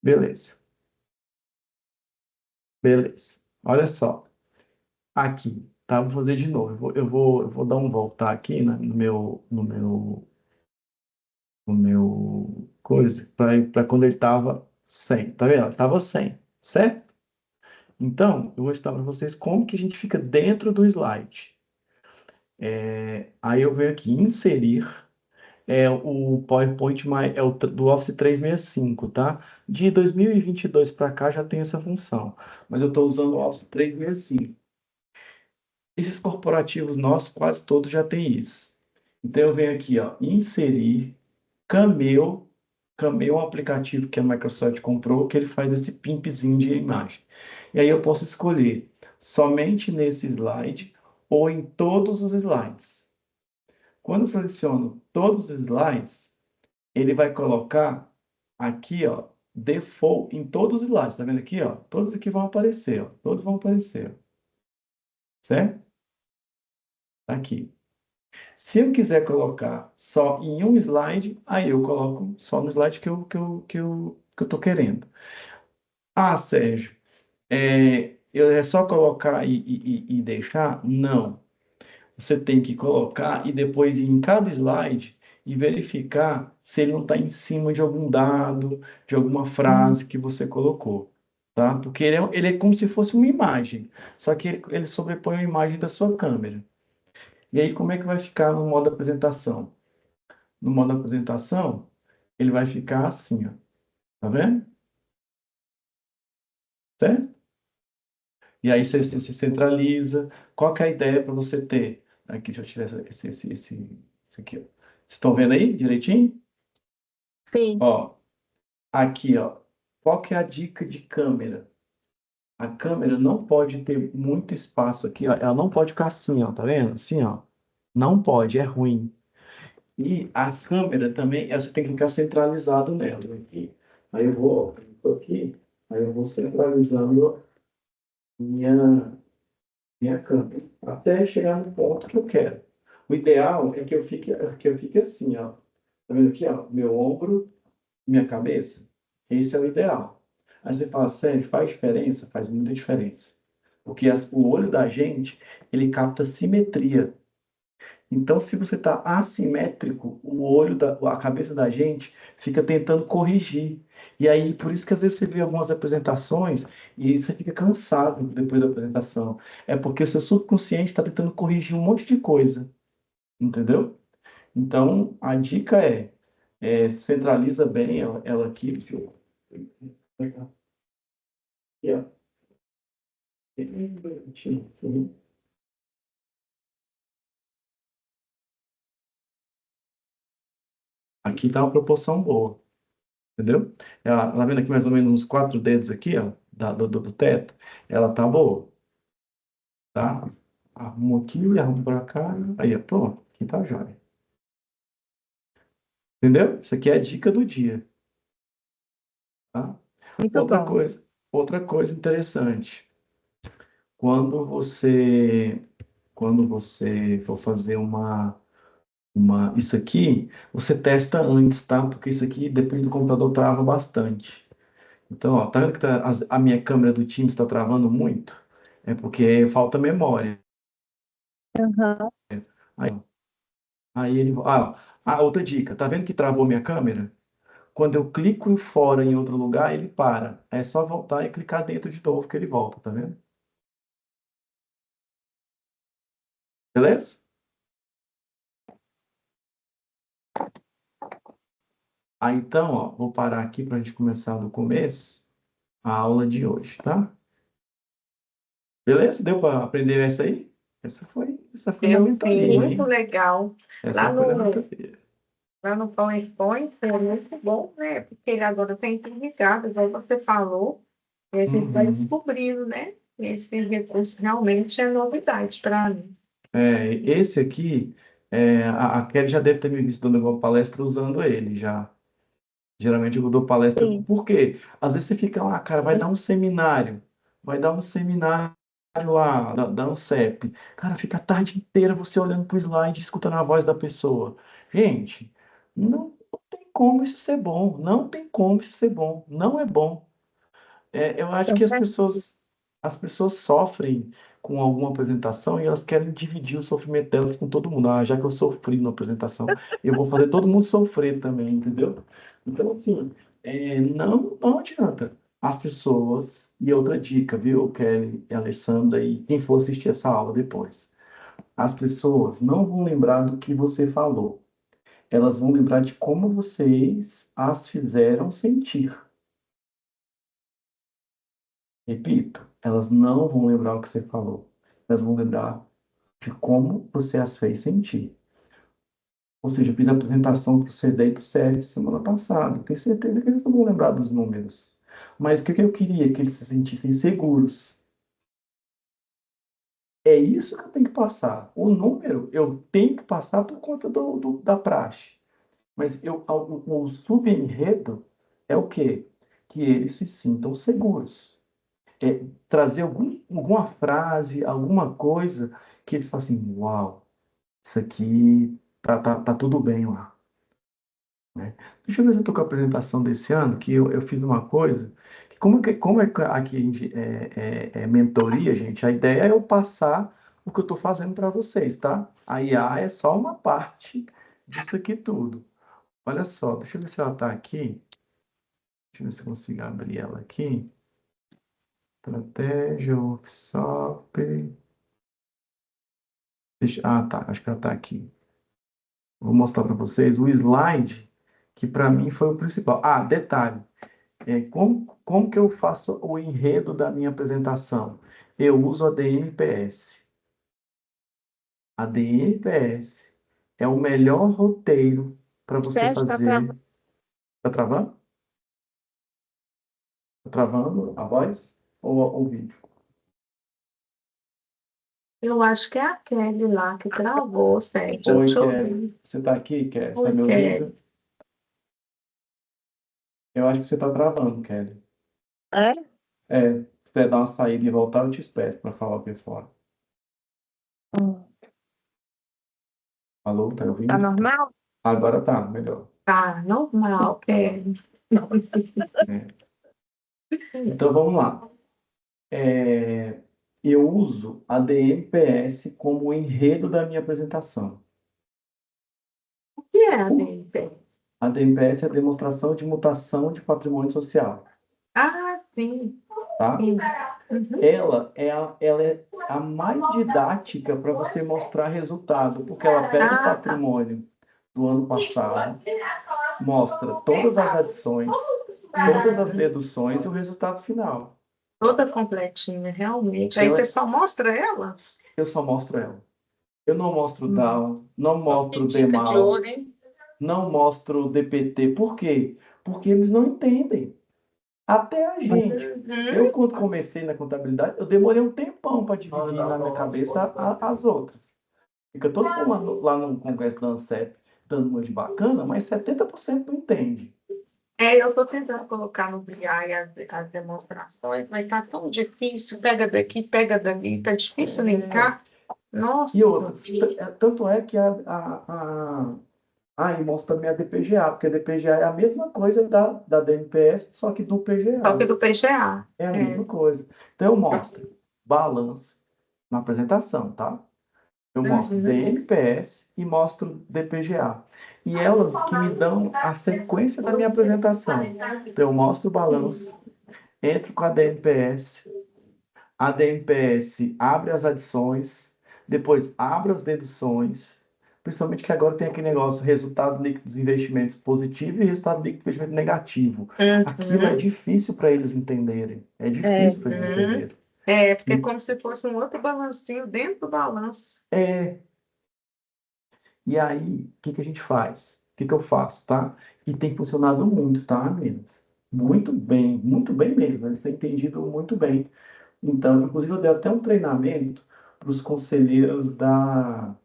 Beleza, beleza. Olha só, aqui, tá? Vou fazer de novo. Eu vou dar um voltar aqui no meu coisa, para quando ele estava 100. Tá vendo? Ele estava 100, certo? Então, eu vou ensinar para vocês como que a gente fica dentro do slide. Aí eu venho aqui, inserir. O PowerPoint do Office 365, tá? De 2022 para cá já tem essa função, mas eu estou usando o Office 365. Esses corporativos nossos, quase todos já têm isso. Então eu venho aqui, ó, inserir Cameo. Cameo é um aplicativo que a Microsoft comprou, que ele faz esse pimpzinho de imagem. E aí eu posso escolher somente nesse slide ou em todos os slides. Quando eu seleciono todos os slides, ele vai colocar aqui, ó, default em todos os slides. Tá vendo aqui, ó? Todos aqui vão aparecer, ó. Todos vão aparecer, ó. Certo? Tá aqui. Se eu quiser colocar só em um slide, aí eu coloco só no slide que eu tô querendo. Ah, Sérgio, é só colocar e deixar? Não. Você tem que colocar e depois ir em cada slide e verificar se ele não está em cima de algum dado, de alguma frase que você colocou, tá? Porque ele é como se fosse uma imagem, só que ele sobrepõe a imagem da sua câmera. E aí, como é que vai ficar no modo apresentação? No modo apresentação, ele vai ficar assim, ó. Tá vendo? Certo? E aí você se centraliza. Qual que é a ideia para você ter? Aqui, deixa eu tirar esse aqui, ó. Vocês estão vendo aí direitinho? Sim. Ó, aqui, ó. Qual que é a dica de câmera? A câmera não pode ter muito espaço aqui, ó. Ela não pode ficar assim, ó. Tá vendo? Assim, ó. Não pode, é ruim. E a câmera também, você tem que ficar centralizado nela. Aqui. Aí eu vou, ó, eu tô aqui, aí eu vou centralizando minha, minha câmera, até chegar no ponto que eu quero. O ideal é que eu fique assim, ó. Tá vendo aqui, ó? Meu ombro, minha cabeça. Esse é o ideal. Aí você fala, sério, faz diferença? Faz muita diferença. Porque o olho da gente, ele capta simetria. Então, se você está assimétrico, a cabeça da gente fica tentando corrigir. E aí, por isso que às vezes você vê algumas apresentações e você fica cansado depois da apresentação. É porque o seu subconsciente está tentando corrigir um monte de coisa, entendeu? Então, a dica centraliza bem ela aqui. Deixa eu pegar aqui, ó. Bem bonitinho aqui. Aqui tá uma proporção boa. Entendeu? Ela, tá vendo aqui mais ou menos uns 4 dedos aqui, ó, do teto? Ela tá boa, tá? Arrumo aqui, arrumo pra cá, aí, ó, pronto, aqui tá jóia. Entendeu? Isso aqui é a dica do dia, tá? Muito Outra bom. coisa, outra coisa interessante. Quando você, quando você for fazer isso aqui, você testa antes, tá? Porque isso aqui, depende do computador, trava bastante. Então, ó, tá vendo que a minha câmera do Teams está travando muito? É porque falta memória. Aham. Aí, ó, aí ele. Outra dica. Tá vendo que travou minha câmera? Quando eu clico fora em outro lugar, ele para. É só voltar e clicar dentro de novo que ele volta, tá vendo? Beleza? Aí então, ó, vou parar aqui para a gente começar do começo a aula de hoje, tá? Beleza? Deu para aprender essa aí? Essa foi na Eu sim, mentoria, muito hein? legal. Essa Lá foi na no, mentoria. lá no PowerPoint é muito bom, né? Porque ele agora tem interligado, igual você falou, e a gente vai Uhum. descobrindo, né? Esse recurso realmente é novidade para mim. Esse aqui, a Kelly já deve ter me visto dando uma palestra usando ele já. Geralmente eu dou palestra. Sim. Por quê? Às vezes você fica lá, cara, vai dar um seminário lá da ANCEP. Cara, fica a tarde inteira você olhando para o slide, escutando a voz da pessoa. Gente, não. como isso ser bom, não tem como isso ser bom, não é bom. Eu acho Tá que certo. as pessoas sofrem com alguma apresentação e elas querem dividir o sofrimento delas com todo mundo. Ah, já que eu sofri na apresentação, eu vou fazer todo mundo sofrer também, entendeu? Então, assim, não adianta. As pessoas, e outra dica, viu, Kelly e Alessandra, e quem for assistir essa aula depois, as pessoas não vão lembrar do que você falou, elas vão lembrar de como vocês as fizeram sentir. Repito, elas não vão lembrar o que você falou. Elas vão lembrar de como você as fez sentir. Ou seja, eu fiz a apresentação para o CD e para o CF semana passada. Tenho certeza que eles não vão lembrar dos números. Mas o que eu queria? Que eles se sentissem seguros. É isso que eu tenho que passar. O número eu tenho que passar por conta da praxe. Mas o subenredo é o quê? Que eles se sintam seguros. Trazer alguma frase, alguma coisa que eles façam assim, uau, isso aqui tá tudo bem lá, né? Deixa eu ver se eu tô com a apresentação desse ano, que eu fiz uma coisa, que como é que aqui a gente, é mentoria, gente, a ideia é eu passar o que eu estou fazendo para vocês, tá? A IA é só uma parte disso aqui tudo. Olha só, deixa eu ver se ela está aqui. Deixa eu ver se eu consigo abrir ela aqui. Estratégia, workshop. Tá. Acho que ela está aqui. Vou mostrar para vocês o slide que para mim foi o principal. Detalhe. Como que eu faço o enredo da minha apresentação? Eu uso a DNPS. A DNPS é o melhor roteiro para você Sérgio, tá fazer. travando. Tá travando? Tá travando a voz ou o vídeo? Eu acho que é a Kelly lá que travou, Sérgio. Oi, Deixa eu Kelly. ver. Você está aqui, Kelly? Você está Oi, me Kelly. ouvindo? Eu acho que você está travando, Kelly. É? Se você dar uma saída e voltar, eu te espero para falar aqui fora. Hum. Alô, tá Tá ouvindo? normal? Agora tá, melhor. Tá normal, Kelly. É. Então vamos lá. É, eu uso a DMPS como enredo da minha apresentação. O que é a Por- DNT? A DMPS é a demonstração de mutação de patrimônio social, Ah, sim. tá? Sim. Uhum. Ela é a mais didática para você mostrar resultado, porque ela pega o Ah, tá. patrimônio do ano passado, mostra todas as adições, todas as deduções e o resultado final. Toda completinha, realmente. Aí Então, você só mostra elas? eu só mostro ela. Eu não mostro Hum. DAO, não Que mostro dica de DEMAL, ouro, hein? não mostro DPT. Por quê? Porque eles não entendem. Até a gente. Eu, Uhum. quando comecei na contabilidade, eu demorei um tempão para dividir na minha cabeça as outras. Fica todo mundo lá no congresso da ANSEP dando uma de bacana, mas 70% não entende. Eu estou tentando colocar no BI as demonstrações, mas está tão difícil. Pega daqui, pega dali, está difícil linkar. E Nossa, outra, tanto é que aí mostra também a DPGA, porque a DPGA é a mesma coisa da DMPS, só que do só que PGA. do PGA. É a É. mesma coisa. Então eu mostro balanço na apresentação, tá? Eu mostro Uhum. DMPS e mostro DPGA. E elas que me dão a sequência da minha apresentação. Então eu mostro o balanço, entro com a DMPS abre as adições, depois abre as deduções, principalmente que agora tem aquele negócio, resultado líquido dos investimentos positivo e resultado líquido do investimento negativo. Aquilo é Uhum. difícil para eles entenderem. É difícil para eles Uhum. entenderem. Porque é como se fosse um outro balancinho dentro do balanço. É, e aí, o que que a gente faz? O que que eu faço, tá? E tem funcionado muito, tá, meninas? Muito bem mesmo. Eles têm entendido muito bem. Então, inclusive, eu dei até um treinamento para os conselheiros da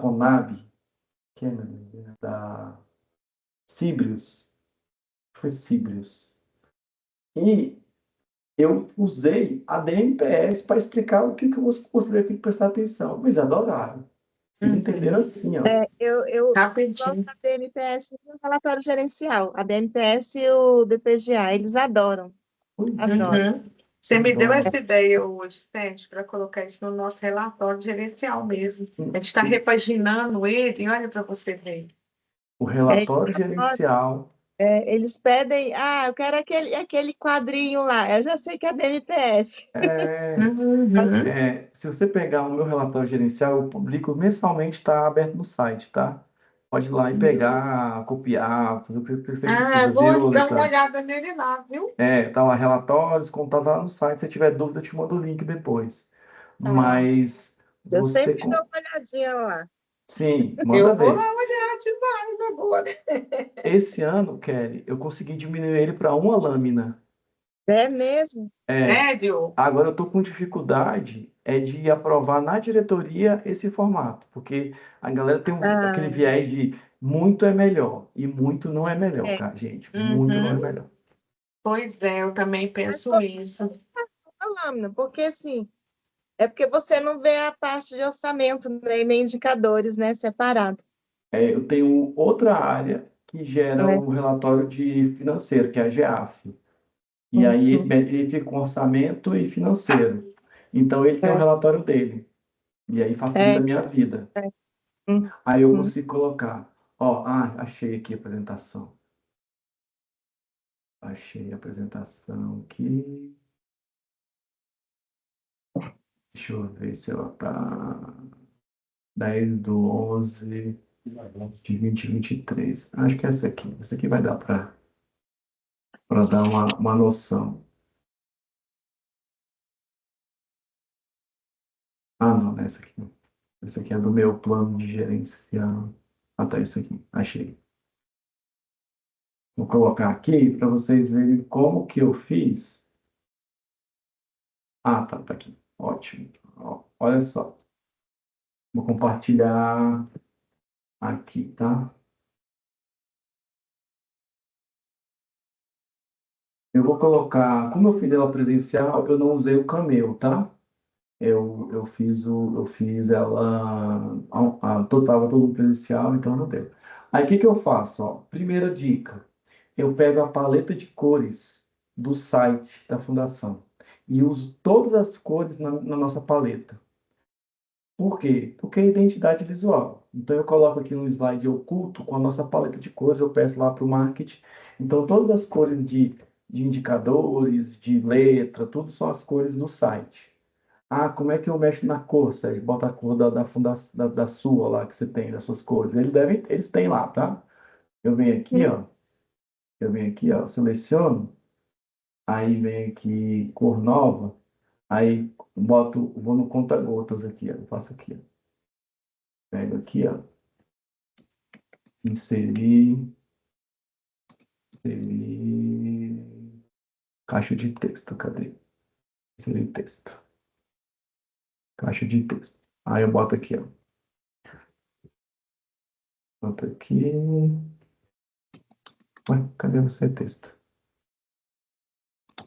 Conab, que é da Cibrius. Foi Cibrius. E eu usei a DMPS para explicar o que que o conselheiro tem que prestar atenção. Eles adoraram. Eles entenderam assim, ó. Eu gosto Rapidinho. da DMPS no relatório gerencial. A DMPS e o DPGA, eles adoram, Pois é, adoram. Uhum. Você me deu adoro. essa ideia hoje, Sérgio, para colocar isso no nosso relatório gerencial mesmo. A gente está repaginando ele, olha para você ver. O Eles relatório adoram. gerencial, Eles pedem, eu quero aquele quadrinho lá. Eu já sei que é a DMPS. é, Uhum. se você pegar o meu relatório gerencial, eu publico mensalmente, está aberto no site, tá? Pode ir lá e pegar, copiar, fazer o que você precisa, Vou viu, dar uma Alessandro? olhada nele lá, viu? Tá lá, relatórios, contatos lá no site. Se tiver dúvida, eu te mando o link depois. Tá. Mas Eu você, sempre dou uma olhadinha lá. sim, manda Eu vou lá ver. olhar demais agora. Esse ano, Kelly, eu consegui diminuir ele para uma lâmina. É mesmo? É, Sério? agora eu estou com dificuldade de aprovar na diretoria esse formato, porque a galera tem aquele Ah, viés de muito é melhor e muito não é melhor, é. cara, gente. Muito não é Uhum. melhor. Pois é, eu também Mas penso como isso. a lâmina? Porque assim, é porque você não vê a parte de orçamento, né, e nem indicadores, né, separado. Eu tenho outra área que gera Né? o relatório de financeiro, que é a GEAF. E aí Uhum. ele fica com orçamento e financeiro. Então ele tem o É, relatório dele. E aí facilita é, a minha vida. é. Uhum. Aí eu consigo colocar, ó, achei aqui a apresentação. Achei a apresentação aqui. Deixa eu ver se ela tá 10/11/2023. Acho que é essa aqui. Essa aqui vai dar para dar uma noção. Ah, não, não é essa aqui não. Essa aqui é do meu plano de gerencial. Ah, tá, isso aqui. Achei. Vou colocar aqui para vocês verem como que eu fiz. Ah, tá aqui. Ótimo. Ó, olha só. Vou compartilhar aqui, tá? Eu vou colocar, como eu fiz ela presencial, eu não usei o Camel, tá? Eu fiz ela, tava todo presencial, então não deu. Aí o que que eu faço, ó? Primeira dica, eu pego a paleta de cores do site da fundação e uso todas as cores na nossa paleta. Por quê? Porque é identidade visual. Então eu coloco aqui um slide oculto com a nossa paleta de cores, eu peço lá para o marketing. Então todas as cores de indicadores, de letra, tudo são as cores do site. Ah, como é que eu mexo na cor, Sérgio? Bota a cor da fundação, da sua lá que você tem, das suas cores. Eles têm lá, tá? Eu venho aqui, ó. Eu venho aqui, ó, seleciono, aí vem aqui cor nova, aí vou no conta-gotas aqui, ó. Eu faço aqui, ó. Pego aqui, ó. Inserir, inserir, caixa de texto, cadê? Inserir texto, caixa de texto. Aí eu boto aqui, ó. Boto aqui. Ué, cadê você, texto?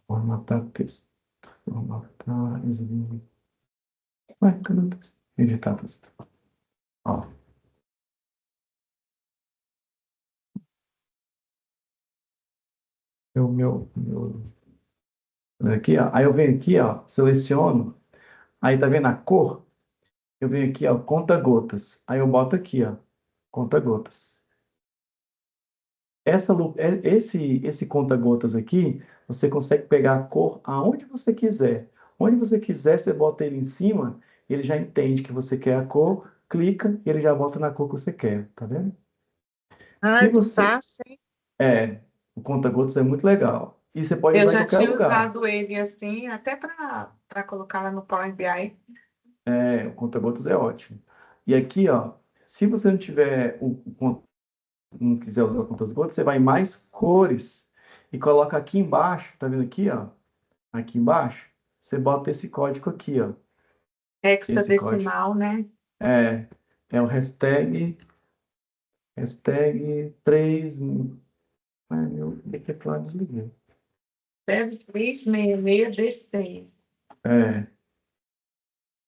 Formatar texto. Formatar, exibir. Ué, cadê o texto? Editar texto. Ó, é o meu. Aqui, ó. Aí eu venho aqui, ó, seleciono. Aí tá vendo a cor? Eu venho aqui, ó, conta-gotas. Aí eu boto aqui, ó, conta-gotas. Esse conta-gotas aqui, você consegue pegar a cor aonde você quiser. Onde você quiser, você bota ele em cima, ele já entende que você quer a cor, clica e ele já bota na cor que você quer, tá vendo? Se Que você. passa, hein? O conta-gotas é muito legal. E você pode Eu usar em já qualquer tinha lugar. usado ele assim, até para colocar lá no Power BI. O conta-gotas é ótimo. E aqui, ó, se você não tiver não quiser usar o conta-gotas, você vai em mais cores e coloca aqui embaixo, tá vendo aqui, ó? Aqui embaixo, você bota esse código aqui, ó. Esse código. Hexadecimal, né? É, é o hashtag 3. Ai, meu teclado desligou. Deve 366D6. É,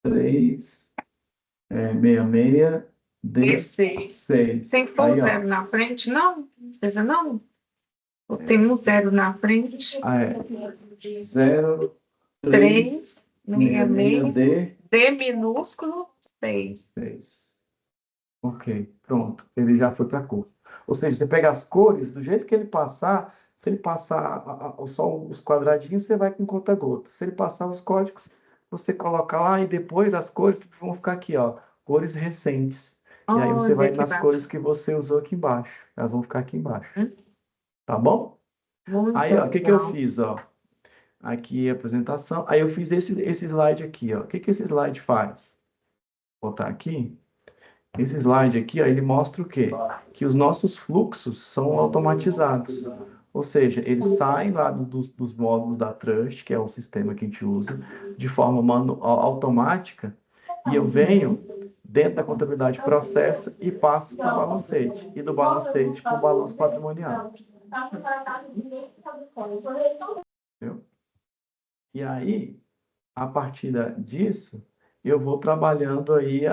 3, 66. D6. D6. Tem que pôr Aí, ó. 0 na frente? Não, não precisa não. Ou tem um 0 na frente. Ah, é. 0, 3, 66, 66, D, D minúsculo, 6. 6. Ok, pronto. Ele já foi para a cor. Ou seja, você pega as cores, do jeito que ele passar, se ele passar só os quadradinhos, você vai com conta-gota. Se ele passar os códigos, você coloca lá e depois as cores vão ficar aqui, ó, cores recentes. E aí você vai Olha que nas bacana. cores que você usou aqui embaixo. Elas vão ficar aqui embaixo. Tá bom? Muito Aí, ó, o que que eu legal. fiz, ó? Aqui a apresentação. Aí eu fiz esse slide aqui, ó. O que que esse slide faz? Vou botar aqui. Esse slide aqui, ó, ele mostra o quê? Que os nossos fluxos são automatizados. Ou seja, eles saem lá dos módulos da Trust, que é o sistema que a gente usa, de forma automática, e eu venho dentro da contabilidade processo e passo para o balancete, e do balancete para o balanço patrimonial. Entendeu? E aí, a partir disso, eu vou trabalhando aí.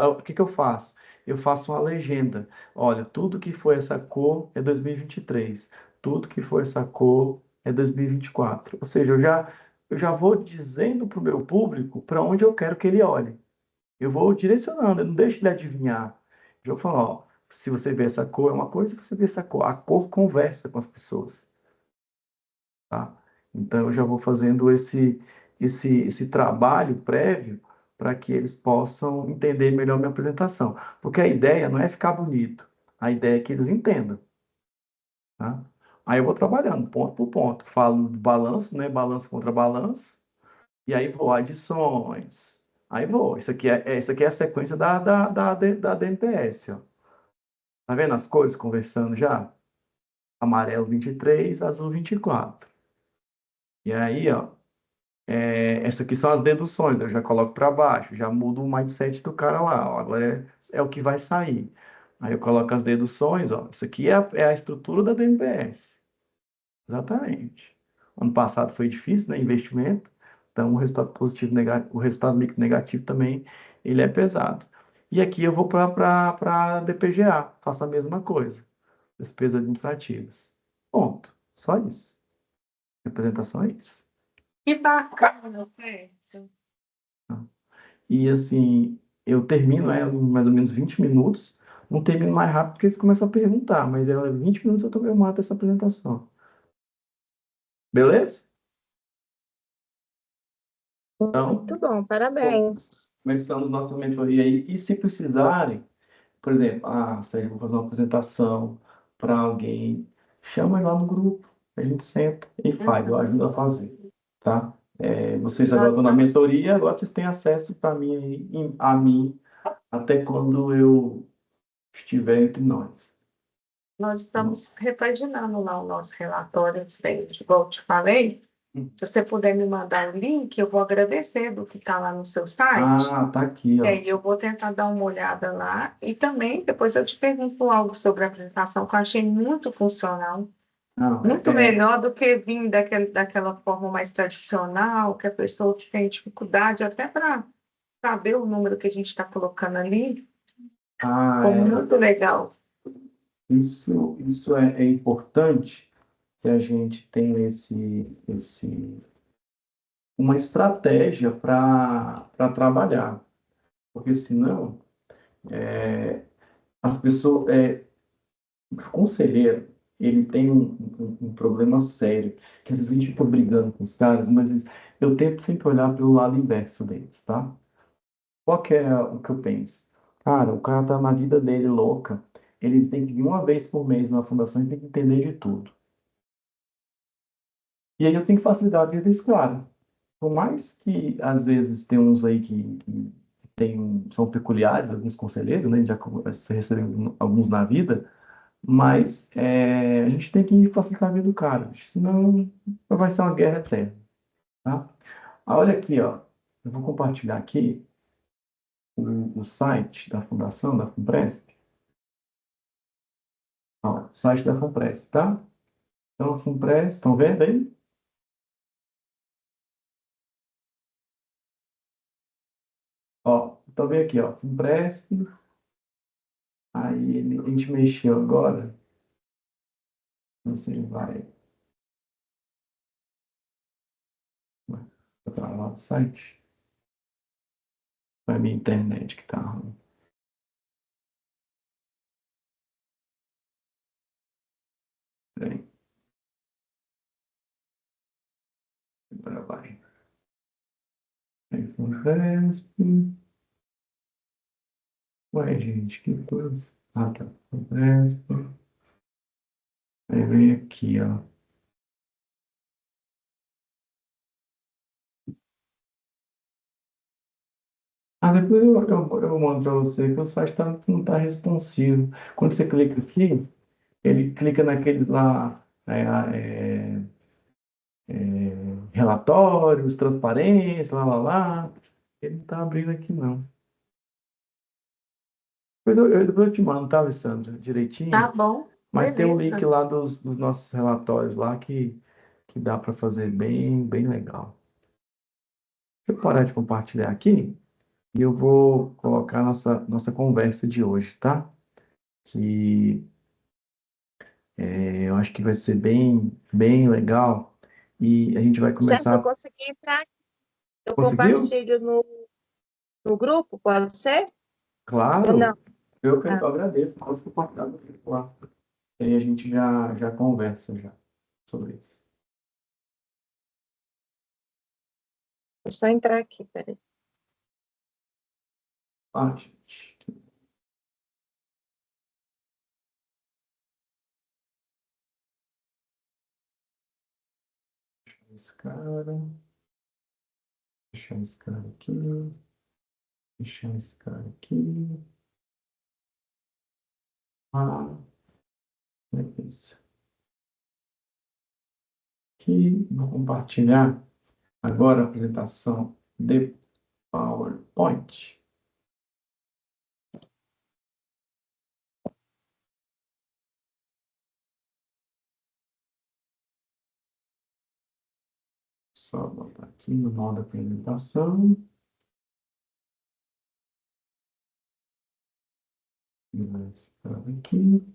O que que eu faço? Eu faço uma legenda. Olha, tudo que foi essa cor é 2023. Tudo que foi essa cor é 2024. Ou seja, eu já vou dizendo para o meu público para onde eu quero que ele olhe. Eu vou direcionando, eu não deixo ele adivinhar. Eu vou falar, ó, se você vê essa cor é uma coisa, se você vê essa cor, a cor conversa com as pessoas, tá? Então, eu já vou fazendo esse trabalho prévio para que eles possam entender melhor minha apresentação. Porque a ideia não é ficar bonito, a ideia é que eles entendam, tá? Aí eu vou trabalhando, ponto por ponto. Falo do balanço, né? Balanço contra balanço, e aí vou adições. Aí vou. Isso aqui é a sequência da DMPS, ó. Tá vendo as cores conversando já? Amarelo 23, azul 24. E aí, ó, essa aqui são as deduções, eu já coloco para baixo, já mudo o mindset do cara lá, ó, agora é o que vai sair. Aí eu coloco as deduções, ó, isso aqui é a estrutura da DMPS. Exatamente. Ano passado foi difícil, né, investimento, então o resultado positivo, o resultado líquido negativo também, ele é pesado. E aqui eu vou para DPGA, faço a mesma coisa, despesas administrativas. Ponto. Só isso. Representação é isso. Que bacana, Pedro. E assim, eu termino ela em mais ou menos 20 minutos. Não termino mais rápido porque eles começam a perguntar, mas ela 20 minutos eu mato essa apresentação. Beleza? Então, Muito bom, parabéns. começamos nossa mentoria aí. E se precisarem, por exemplo, Sérgio, vou fazer uma apresentação para alguém, chama lá no grupo, a gente senta e faz, eu ajudo a fazer, tá? Vocês agora estão na mentoria, agora vocês têm acesso para mim, a mim, até quando eu estiver entre nós. Nós estamos repaginando lá o nosso relatório sempre, igual eu te falei. Se você puder me mandar o link, eu vou agradecer do que está lá no seu site. Tá aqui, E ó. aí eu vou tentar dar uma olhada lá. E também, depois eu te pergunto algo sobre a apresentação, que eu achei muito funcional. Não, Muito melhor do que vir daquela forma mais tradicional, que a pessoa tem dificuldade até para saber o número que a gente está colocando ali. Ficou muito legal. isso é importante que a gente tenha uma estratégia para trabalhar, porque senão as pessoas, o conselheiro, ele tem um problema sério, que às vezes a gente fica brigando com os caras, mas eu tento sempre olhar pelo lado inverso deles, tá? Qual que é o que eu penso? Cara, o cara tá na vida dele louca, ele tem que vir uma vez por mês na fundação e tem que entender de tudo. E aí eu tenho que facilitar a vida desse cara. Por mais que, às vezes, tem uns aí que são peculiares, alguns conselheiros, né? Já você recebeu alguns na vida, mas a gente tem que facilitar a vida do cara, senão vai ser uma guerra eterna, tá? Olha aqui, ó. Eu vou compartilhar aqui o site da Fundação, da FUNPRESP. Ó, site da FUNPRESP, tá? Então, a FUNPRESP, estão vendo aí? Ó, então vem aqui, ó, FUNPRESP. Aí a gente mexeu agora. Você vai para lá do site. Foi a minha internet que tá ruim. Peraí, agora vai. iPhone Resp. Ué, gente, que coisa. Ah, tá. Resp. Aí vem aqui, ó. Ah, depois eu mando para você que o site não tá responsivo. Quando você clica aqui, ele clica naqueles lá, relatórios, transparência, lá. Ele não tá abrindo aqui, não. Depois eu te mando, tá, Alessandra? Tá Direitinho. bom, Mas tem um link beleza. lá dos nossos relatórios lá que dá para fazer bem legal. Deixa eu parar de compartilhar aqui e eu vou colocar nossa conversa de hoje, tá? Que eu acho que vai ser bem legal. E a gente vai Sérgio, eu começar. consegui entrar. Eu Conseguiu? compartilho no grupo, pode ser? Ou não? Claro. Eu que Ah, agradeço. Pode compartilhar no grupo lá. E aí a gente já conversa já sobre isso. é só entrar aqui, peraí. Ah, gente. Esse cara. Deixar esse cara aqui. Deixar esse cara aqui. Ah, beleza. Aqui, vou compartilhar agora a apresentação de PowerPoint. Só botar aqui no modo apresentação. E vai ficar aqui.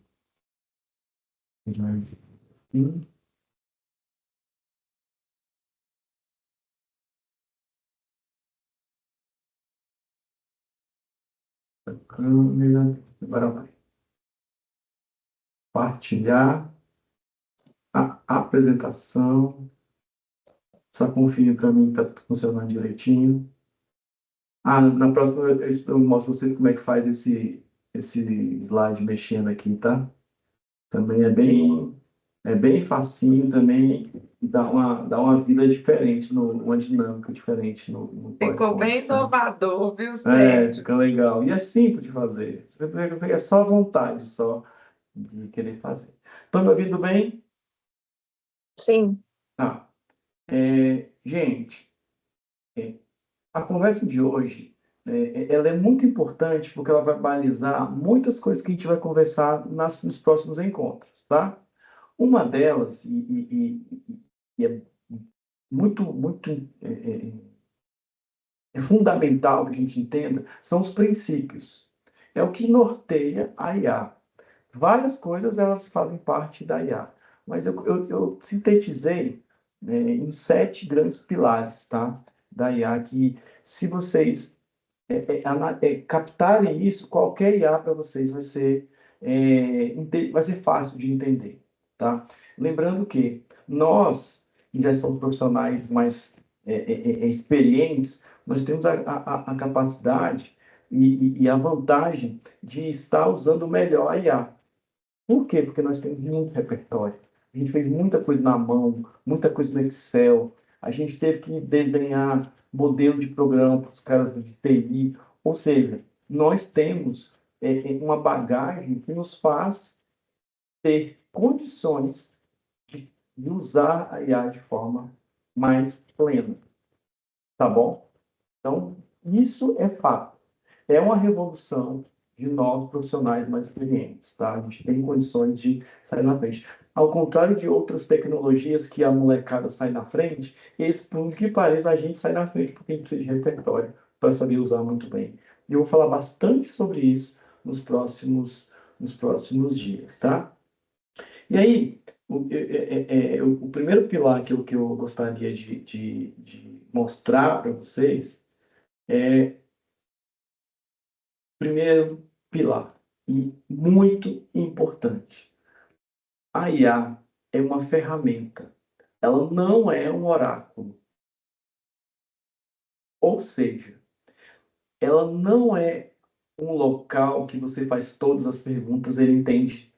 E vai aqui. Essa câmera. Agora vai. Partilhar a apresentação. Só confirme para mim que está funcionando direitinho. Ah, na próxima eu mostro para vocês como é que faz esse slide mexendo aqui, tá? Também é bem facinho também, e dá uma vida diferente, uma dinâmica diferente no Ficou bem PowerPoint, tá? inovador, viu, É, Sérgio? fica legal. E é simples de fazer. É só vontade, só de querer fazer. Estão me ouvindo bem? Sim. Tá. Gente, a conversa de hoje, ela é muito importante porque ela vai balizar muitas coisas que a gente vai conversar nos próximos encontros, tá? Uma delas, e é muito é fundamental que a gente entenda, são os princípios. É o que norteia a IA. Várias coisas elas fazem parte da IA, mas eu sintetizei, em 7 grandes pilares, tá? Da IA, que se vocês captarem isso, qualquer IA para vocês vai ser fácil de entender, tá? Lembrando que nós, que já somos profissionais mais experientes, nós temos a capacidade e a vantagem de estar usando melhor a IA. Por quê? Porque nós temos muito repertório. A gente fez muita coisa na mão, muita coisa no Excel. A gente teve que desenhar modelo de programa para os caras de TI. Ou seja, nós temos uma bagagem que nos faz ter condições de usar a IA de forma mais plena. Tá bom? Então, isso é fato. É uma revolução de novos profissionais mais experientes, tá? A gente tem condições de sair na frente. Ao contrário de outras tecnologias que a molecada sai na frente, esse, por que pareça, a gente sai na frente porque a gente precisa de repertório para saber usar muito bem. E eu vou falar bastante sobre isso nos próximos nos próximos dias, tá? E aí, o primeiro pilar que eu gostaria de mostrar para vocês é, primeiro pilar, e muito importante. A IA é uma ferramenta, ela não é um oráculo. Ou seja, ela não é um local que você faz todas as perguntas, ele entende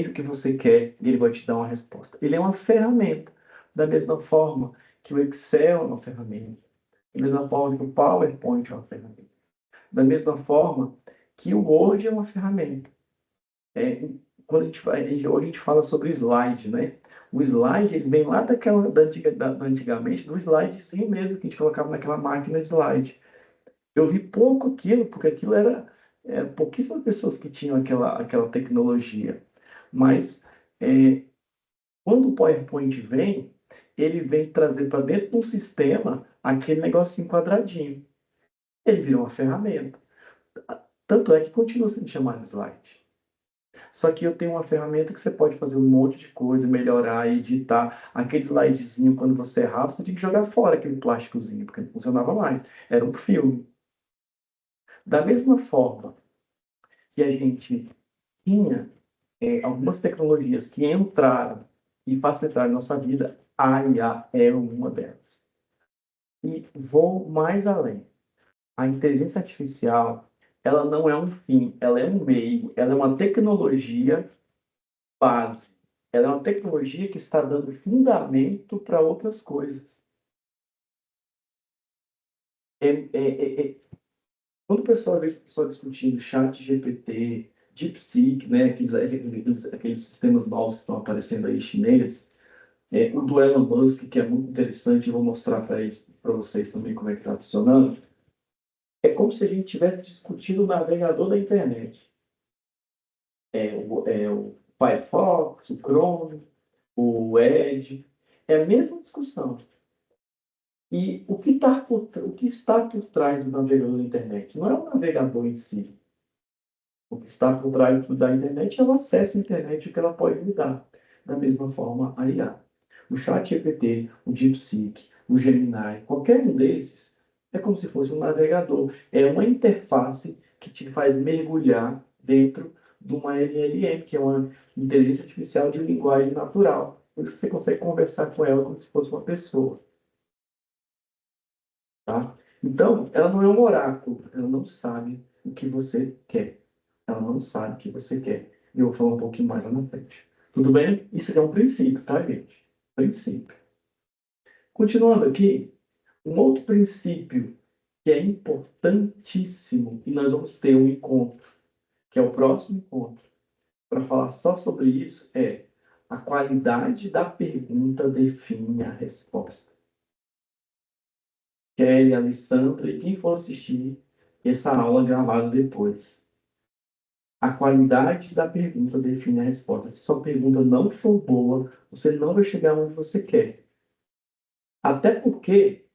o que você quer e ele vai te dar uma resposta. Ele é uma ferramenta, da mesma forma que o Excel é uma ferramenta, da mesma forma que o PowerPoint é uma ferramenta, da mesma forma que o Word é uma ferramenta. Quando hoje a gente fala sobre slide, né? O slide ele vem lá antigamente, do slidezinho mesmo que a gente colocava naquela máquina de slide. Eu vi pouco aquilo, porque aquilo era pouquíssimas pessoas que tinham aquela tecnologia. Mas quando o PowerPoint vem, ele vem trazer para dentro de um sistema aquele negocinho quadradinho. Ele virou uma ferramenta. Tanto é que continua sendo chamado slide. Só que eu tenho uma ferramenta que você pode fazer um monte de coisa, melhorar, editar. Aquele slidezinho, quando você errava, você tinha que jogar fora aquele plásticozinho, porque não funcionava mais. Era um filme. Da mesma forma que a gente tinha algumas tecnologias que entraram e facilitaram a nossa vida, a IA é uma delas. E vou mais além. A inteligência artificial, ela não é um fim, ela é um meio, ela é uma tecnologia base. Ela é uma tecnologia que está dando fundamento para outras coisas. Quando o pessoal vê o pessoal discutindo chat GPT, DeepSeek, né, aqueles sistemas novos que estão aparecendo aí chineses, o do Elon Musk, que é muito interessante, eu vou mostrar para vocês também como é que está funcionando. É como se a gente estivesse discutindo o navegador da internet. O Firefox, o Chrome, o Edge, é a mesma discussão. E o que está por trás do navegador da internet? Não é o navegador em si. O que está por trás da internet é o acesso à internet, o que ela pode me dar. Da mesma forma, a IA. O ChatGPT, o DeepSeek, o Gemini, qualquer um desses, é como se fosse um navegador. É uma interface que te faz mergulhar dentro de uma LLM, que é uma inteligência artificial de linguagem natural. Por isso que você consegue conversar com ela como se fosse uma pessoa. Tá? Então, ela não é um oráculo, ela não sabe o que você quer. Ela não sabe o que você quer. E eu vou falar um pouquinho mais lá na frente. Tudo bem? Isso é um princípio, tá, gente? Princípio. Continuando aqui, um outro princípio que é importantíssimo, e nós vamos ter um encontro, que é o próximo encontro, para falar só sobre isso, é a qualidade da pergunta define a resposta. Kelly, Alessandra e quem for assistir essa aula gravada depois. A qualidade da pergunta define a resposta. Se sua pergunta não for boa, você não vai chegar onde você quer. Até porque,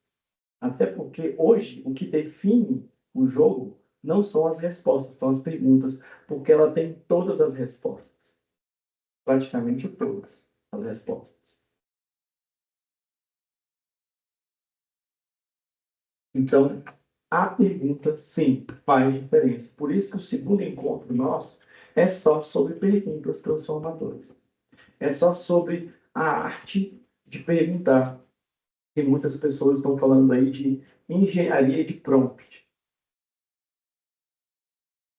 até porque hoje o que define o jogo não são as respostas, são as perguntas, porque ela tem todas as respostas. Praticamente todas as respostas. Então, a pergunta, sim, faz diferença. Por isso que o segundo encontro nosso é só sobre perguntas transformadoras. É só sobre a arte de perguntar. E muitas pessoas estão falando aí de engenharia de prompt.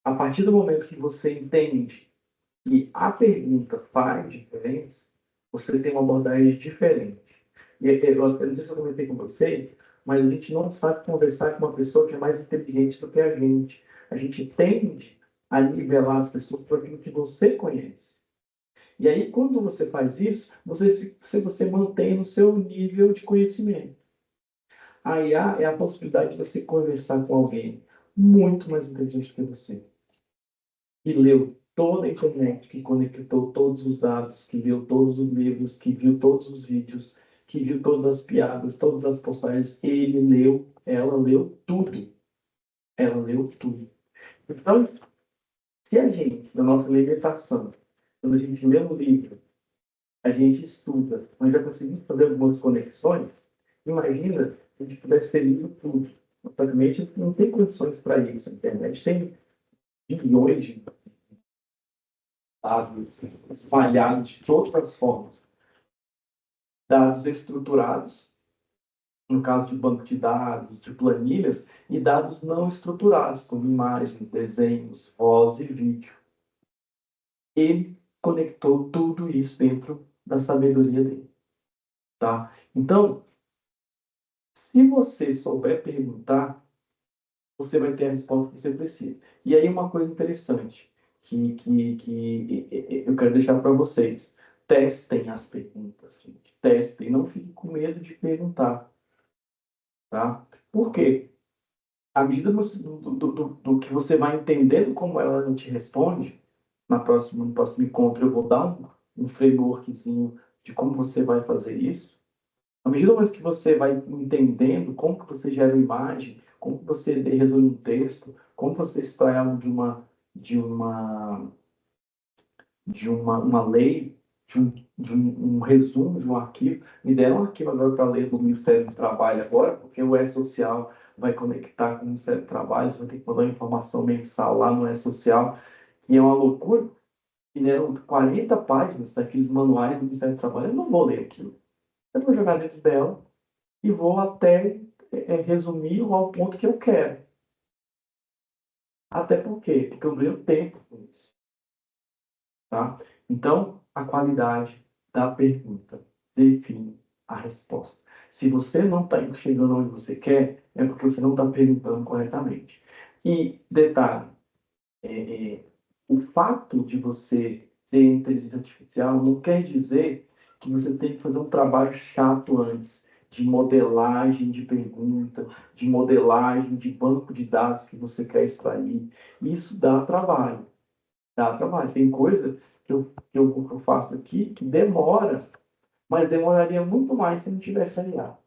A partir do momento que você entende que a pergunta faz diferença, você tem uma abordagem diferente. E eu não sei se eu comentei com vocês, mas a gente não sabe conversar com uma pessoa que é mais inteligente do que a gente. A gente tende a nivelar as pessoas por aquilo que você conhece. E aí, quando você faz isso, você mantém no seu nível de conhecimento. A IA é a possibilidade de você conversar com alguém muito mais inteligente que você, que leu toda a internet, que conectou todos os dados, que leu todos os livros, que viu todos os vídeos, que viu todas as piadas, todas as postagens. Ele leu, ela leu tudo. Ela leu tudo. Então, Se a gente, na nossa alimentação, quando a gente lê um livro, a gente estuda, nós já conseguimos fazer algumas conexões, imagina se a gente pudesse ter livro tudo. Praticamente não tem condições para isso. A internet tem bilhões de dados espalhados de todas as formas. Dados estruturados, no caso de banco de dados, de planilhas, e dados não estruturados, como imagens, desenhos, voz e vídeo. Ele conectou tudo isso dentro da sabedoria dele. Tá? Então, se você souber perguntar, você vai ter a resposta que você precisa. E aí uma coisa interessante que eu quero deixar para vocês. Testem as perguntas, gente. Testem. Não fiquem com medo de perguntar. Tá? Por quê? À medida do que você vai entendendo como ela te responde, no próximo encontro eu vou dar um frameworkzinho de como você vai fazer isso. À medida do momento que você vai entendendo como que você gera uma imagem, como que você resolve um texto, como você extrai algo de uma, uma lei, um resumo de um arquivo. Me deram um arquivo agora para ler do Ministério do Trabalho agora, porque o E-Social vai conectar com o Ministério do Trabalho, vai ter que mandar uma informação mensal lá no E-Social, e é uma loucura. E deram 40 páginas daqueles manuais do Ministério do Trabalho. Eu não vou ler aquilo. Eu vou jogar dentro dela e vou até resumir ao ponto que eu quero. Até por quê? Porque eu ganho tempo com isso. Tá? Então, a qualidade da pergunta define a resposta. Se você não está chegando onde você quer, é porque você não está perguntando corretamente. E, detalhe, o fato de você ter inteligência artificial não quer dizer que você tem que fazer um trabalho chato antes, de modelagem de pergunta, de modelagem de banco de dados que você quer extrair. Isso dá trabalho. Dá trabalho. Tem coisa que eu faço aqui que demora, mas demoraria muito mais se não tivesse IA.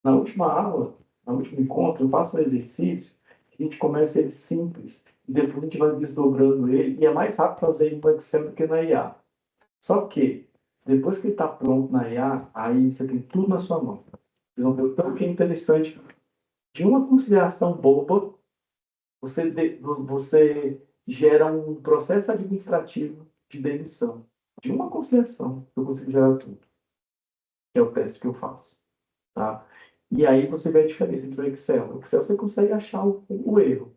Na última aula, no último encontro, eu faço um exercício, a gente começa ele simples, e depois a gente vai desdobrando ele, e é mais rápido fazer ele no Excel do que na IA. Só que, depois que ele está pronto na IA, aí você tem tudo na sua mão. Vocês vão ver o tanto que é interessante. De uma conciliação boba, você gera um processo administrativo de demissão. De uma conciliação, eu consigo gerar tudo. Que é o teste que eu faço. Tá? E aí você vê a diferença entre o Excel. O Excel você consegue achar o erro,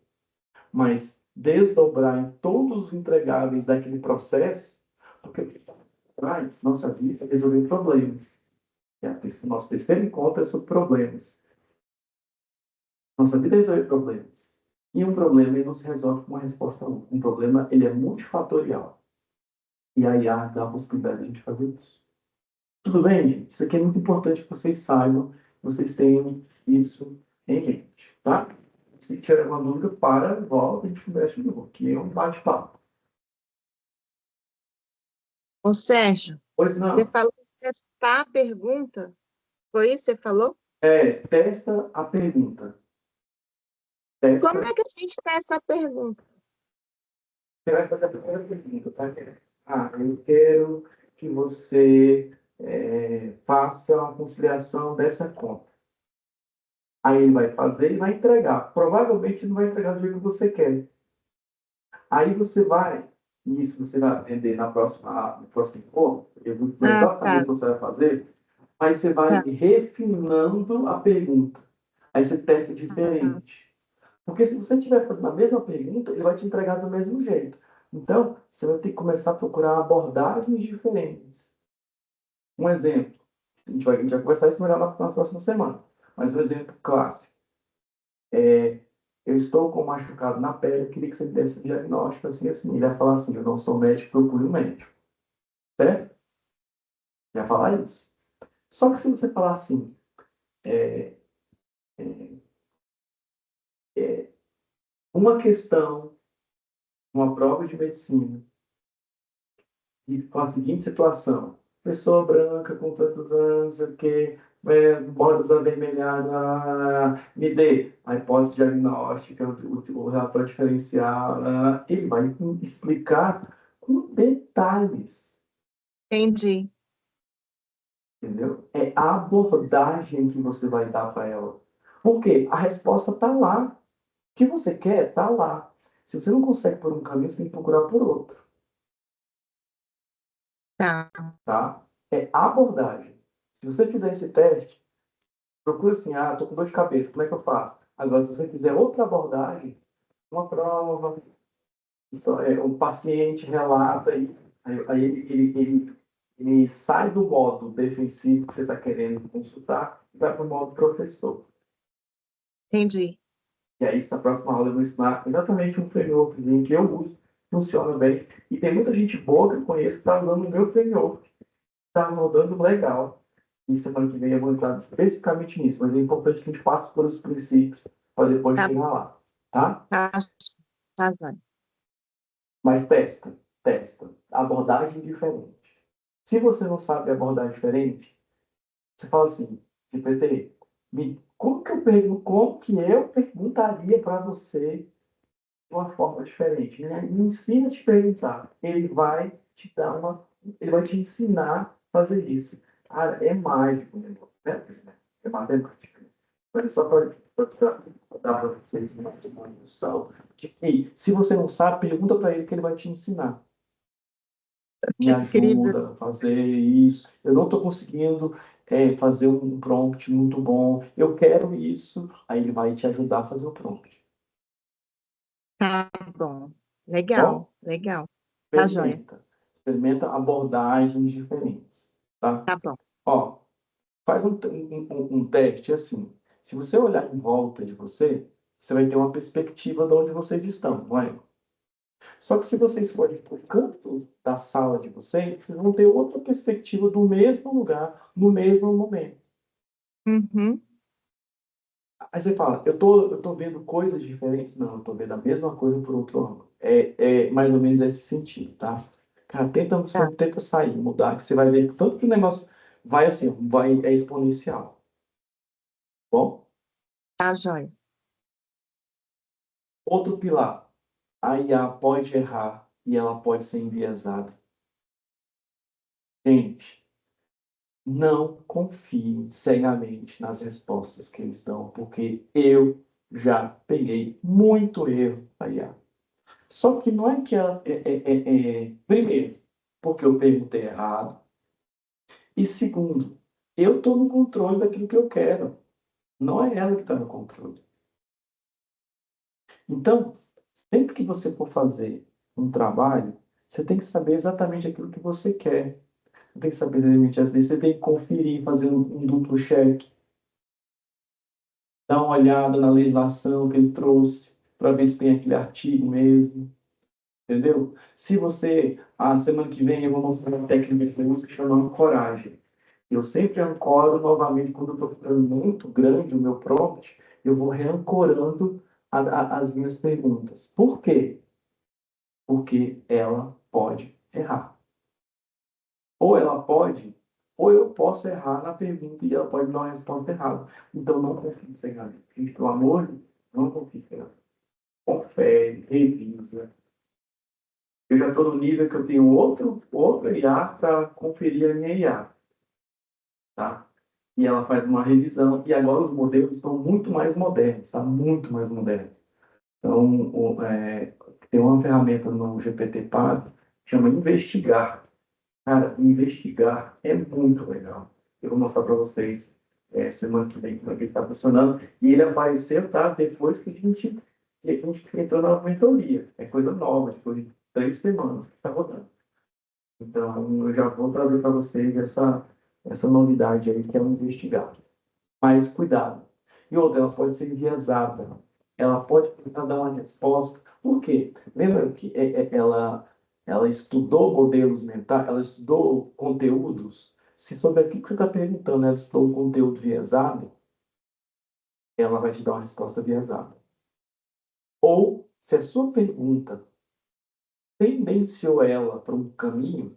mas desdobrar em todos os entregáveis daquele processo, porque o que traz nossa vida é resolver problemas. E nosso terceiro encontro é sobre problemas. Nossa vida é resolver problemas. E um problema ele não se resolve com uma resposta única. Um problema ele é multifatorial. E a IA dá a possibilidade de a gente fazer isso. Tudo bem, gente? Isso aqui é muito importante que vocês saibam, que vocês tenham isso em mente, tá? Se tiver alguma dúvida, volta e a gente conversa de novo, que é um bate-papo. Ô, Sérgio, Pois você não. falou de testar a pergunta? Foi isso que você falou? Testa a pergunta. Como é que a gente testa a pergunta? Você vai fazer a primeira pergunta, tá? Eu quero que você faça a conciliação dessa conta. Aí ele vai fazer e vai entregar. Provavelmente não vai entregar do jeito que você quer. Aí você vai, isso você vai aprender no próximo encontro, eu vou explicar exatamente o Tá. que você vai fazer, aí você vai Tá. refinando a pergunta. Aí você testa diferente. Porque se você estiver fazendo a mesma pergunta, ele vai te entregar do mesmo jeito. Então, você vai ter que começar a procurar abordagens diferentes. Um exemplo, a gente vai conversar isso melhor na próxima semana, mas um exemplo clássico. Eu estou com um machucado na pele, eu queria que você me desse um diagnóstico assim, assim. Ele vai falar assim, eu não sou médico, procure um médico. Certo? Ele vai falar isso. Só que se você falar assim, é, uma questão, uma prova de medicina, e com a seguinte situação, pessoa branca com tantos anos, que bordas avermelhadas, me dê a hipótese diagnóstica, o relatório diferencial, ele vai explicar com detalhes, Entendi. entendeu? É a abordagem que você vai dar para ela. Por quê? A resposta está lá. O que você quer está lá. Se você não consegue por um caminho, você tem que procurar por outro, Tá. tá? É a abordagem. Se você fizer esse teste, procura assim, estou com dor de cabeça, como é que eu faço? Agora, se você fizer outra abordagem, uma prova, o paciente relata isso, aí ele sai do modo defensivo que você está querendo consultar e vai para o modo professor. Entendi. E aí, essa próxima aula eu vou ensinar exatamente um frameworkzinho que eu uso, funciona bem. E tem muita gente boa que eu conheço que está usando o meu framework, está rodando legal. E semana que vem eu vou entrar especificamente nisso, mas é importante que a gente passe por os princípios para depois Tá, chegar lá, tá? tá, tá, joia. Mas testa. Abordagem diferente. Se você não sabe abordar diferente, você fala assim, GPT, como que eu perguntaria para você de uma forma diferente? Né? Me ensina a te perguntar. Ele vai te ensinar a fazer isso. Cara, é mágico, né? É matemática. Mas é só para dar para vocês uma noção de que, se você não sabe, pergunta para ele que ele vai te ensinar. Me Que incrível. ajuda a fazer isso. Eu não estou conseguindo fazer um prompt muito bom. Eu quero isso. Aí ele vai te ajudar a fazer o prompt. Tá bom. Legal, Bom, legal. Tá, joia. experimenta. Experimenta abordagens diferentes. Tá? Tá bom. Ó, faz um teste assim. Se você olhar em volta de você, você vai ter uma perspectiva de onde vocês estão, não é? Só que se vocês forem para o canto da sala de vocês, vocês vão ter outra perspectiva do mesmo lugar, no mesmo momento. Uhum. Aí você fala, eu tô vendo coisas diferentes? Não, eu tô vendo a mesma coisa por outro ângulo. É mais ou menos esse sentido, tá? Cara, Tá, tenta sair, mudar, que você vai ver que tanto que o negócio vai assim, é exponencial. Bom, tá, joia. outro pilar. A IA pode errar e ela pode ser enviesada. Gente, não confie cegamente nas respostas que eles dão, porque eu já peguei muito erro da IA. Só que não é que ela. Primeiro, porque eu perguntei errado. E segundo, eu estou no controle daquilo que eu quero. Não é ela que está no controle. Então, sempre que você for fazer um trabalho, você tem que saber exatamente aquilo que você quer. Você tem que saber exatamente, às vezes você tem que conferir, fazer um duplo check, dar uma olhada na legislação que ele trouxe, para ver se tem aquele artigo mesmo. Entendeu? Se você, a semana que vem, eu vou mostrar uma técnica que eu uso chamada coragem. Eu sempre ancoro novamente, quando eu estou ficando muito grande o meu prompt, eu vou reancorando as minhas perguntas. Por quê? Porque ela pode errar. Ou ela pode, ou eu posso errar na pergunta e ela pode dar uma resposta errada. Então não confie cegamente. Gente, pelo amor de Deus, não confie cegamente. Confere, revisa. Eu já estou no nível que eu tenho outro IA para conferir a minha IA, tá? E ela faz uma revisão, e agora os modelos estão muito mais modernos, tá? Muito mais modernos. Então, tem uma ferramenta no GPT-4 que chama Investigar. Cara, investigar é muito legal. Eu vou mostrar para vocês semana que vem como é que ele está funcionando. E ele apareceu, tá? Depois que a gente entrou na mentoria. É coisa nova, depois de 3 semanas que está rodando. Então, eu já vou trazer para vocês essa novidade aí, que é o investigar. Mas cuidado. E outra, ela pode ser enviesada. Ela pode tentar dar uma resposta. Por quê? Lembra que ela estudou modelos mentais, ela estudou conteúdos? Se sobre aquilo que você está perguntando, ela estudou um conteúdo viesado, ela vai te dar uma resposta viesada. Ou, se a sua pergunta tendenciou ela para um caminho,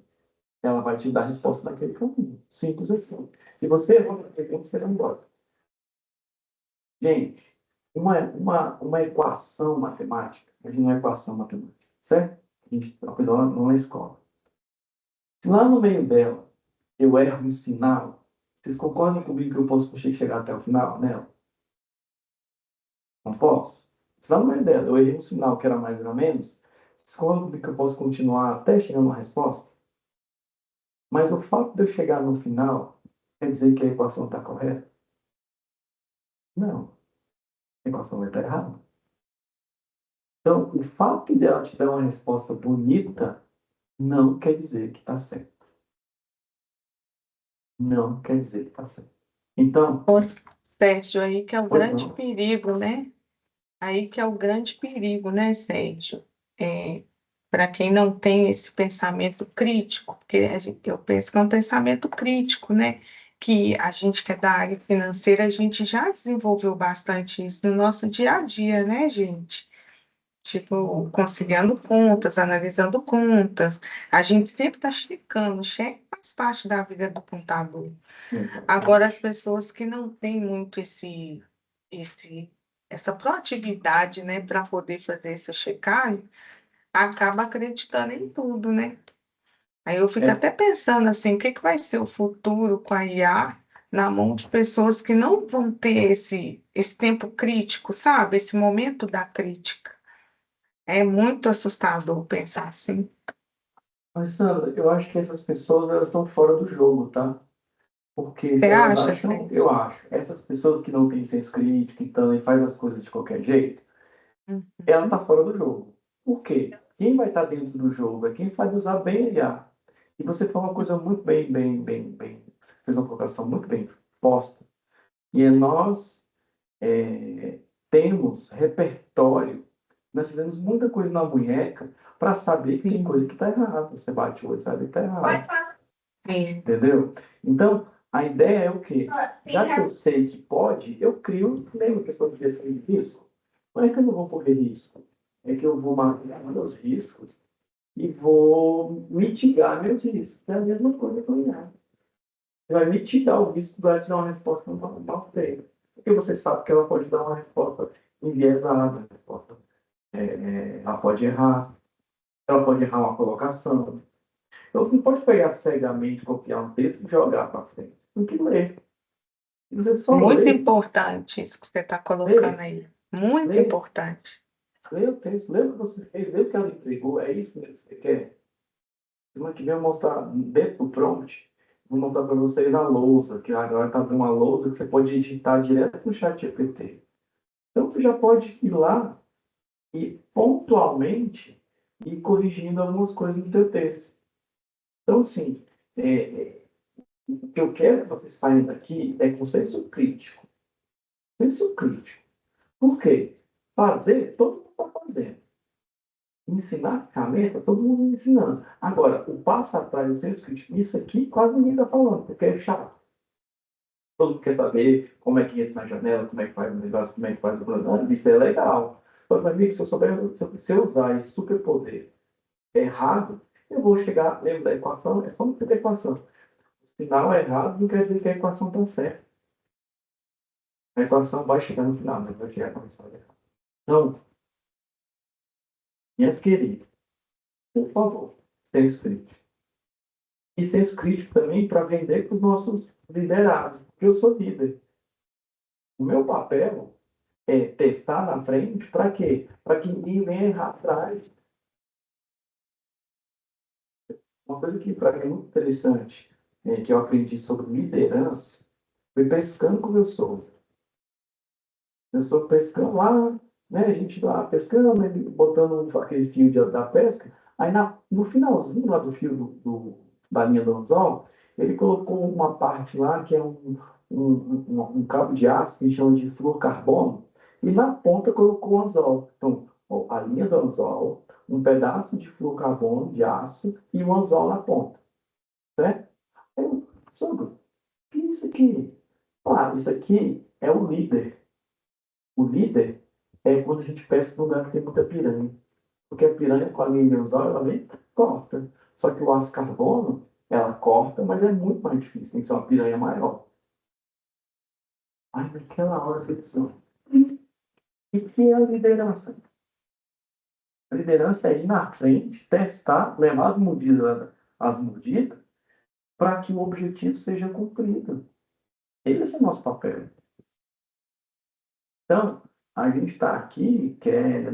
ela vai te dar a resposta naquele caminho. Simples assim. Se você errar naquele caminho, você vai embora. Gente, uma equação matemática, imagina uma equação matemática, certo? A gente aprendeu na escola. Se lá no meio dela eu erro um sinal, vocês concordam comigo que eu posso chegar até o final nela? Não posso? Se lá no meio dela eu errei um sinal que era mais ou menos, vocês concordam comigo que eu posso continuar até chegar numa resposta? Mas o fato de eu chegar no final quer dizer que a equação está correta? Não, a equação vai estar errada. Então, o fato de ela te dar uma resposta bonita não quer dizer que está certo. Não quer dizer que está certo. Então, Ô, Sérgio, aí que é o pois grande não. perigo, né? Aí que é o grande perigo, né, Sérgio? Para quem não tem esse pensamento crítico, porque eu penso que é um pensamento crítico, né? Que a gente que é da área financeira, a gente já desenvolveu bastante isso no nosso dia a dia, né, gente? Tipo, conciliando contas, analisando contas. A gente sempre está checando, cheque faz parte da vida do contador. Agora, as pessoas que não têm muito esse, essa proatividade, né, para poder fazer essa checagem, acaba acreditando em tudo, né? Aí eu fico É, até pensando assim, o que que vai ser o futuro com a IA na mão de pessoas que não vão ter esse tempo crítico, sabe? Esse momento da crítica. É muito assustador pensar assim. mas, Sandra, eu acho que essas pessoas elas estão fora do jogo, tá? Porque Você se elas acha, acham, Sérgio? eu acho, essas pessoas que não têm senso crítico, que também fazem as coisas de qualquer jeito, ela está Uhum. fora do jogo. Por quê? Quem vai estar dentro do jogo é quem sabe usar bem a IA. E você falou uma coisa muito bem, você fez uma colocação muito bem posta. E é nós temos repertório, nós fizemos muita coisa na munheca para saber que tem coisa Sim. que está errada. Você bate o olho e sabe que está errado. É. Entendeu? Então, a ideia é o quê? Já que eu sei que pode, eu crio, lembra a questão de gestão de risco? Não é que eu não vou correr risco, é que eu vou mapear meus riscos e vou mitigar meus riscos. É a mesma coisa com o IA. Você vai mitigar o risco de te dar uma resposta mal feita. Porque você sabe que ela pode dar uma resposta enviesada, uma resposta, ela pode errar uma colocação. Então, você não pode pegar cegamente, copiar um texto e jogar para frente. Tem que ler. E você só Muito lê, importante isso que você está colocando lê, aí. Muito lê, importante. lê o texto, lê o que você fez, lê o que ela entregou. É isso mesmo que você quer. Semana que vem eu vou mostrar dentro do prompt, vou mostrar para vocês a lousa, que agora está uma lousa que você pode digitar direto no chat GPT. Então você já pode ir lá e pontualmente ir corrigindo algumas coisas no teu texto. Então, assim, o que eu quero que vocês saiam daqui é com senso crítico. Senso crítico. Por quê? Fazer, todo mundo está fazendo. Ensinar ferramenta, todo mundo ensinando. Agora, o passo atrás, o senso crítico, isso aqui quase ninguém está falando, porque é chato. Todo mundo quer saber como é que entra na janela, como é que faz o negócio, como é que faz o plano. Isso é legal. Mas, meu amigo, se eu souber, se eu usar esse superpoder errado, eu vou chegar, lembra da equação? É como que a equação. O sinal é errado não quer dizer que a equação está certa. A equação vai chegar no final, mas vai chegar com a equação errada. Então, minhas queridas, por favor, senso crítico. E senso crítico também para vender para os nossos liderados, porque eu sou líder. O meu papel é testar na frente, para quê? Para que ninguém venha errar atrás. Uma coisa que para mim é muito interessante, que eu aprendi sobre liderança, foi pescando como eu sou. Eu sou pescando lá, né? A gente lá pescando, né, botando aquele fio da pesca. Aí no finalzinho lá do fio da linha do anzol, ele colocou uma parte lá que é um cabo de aço que chama de fluorcarbono, e na ponta colocou o anzol. Então, ó, a linha do anzol, um pedaço de fluorcarbono de aço e o anzol na ponta, certo? Aí eu, sogro, o que é isso aqui? Ah, isso aqui é o líder. O líder é quando a gente pesca num lugar que tem muita piranha. Porque a piranha, com a linha de anzol, ela vem corta. Só que o aço carbono, ela corta, mas é muito mais difícil, tem que ser uma piranha maior. Aí naquela hora eu disse, e que é a liderança? A liderança é ir na frente, testar, levar as mordidas, para que o objetivo seja cumprido. Esse é o nosso papel. Então, a gente está aqui, que é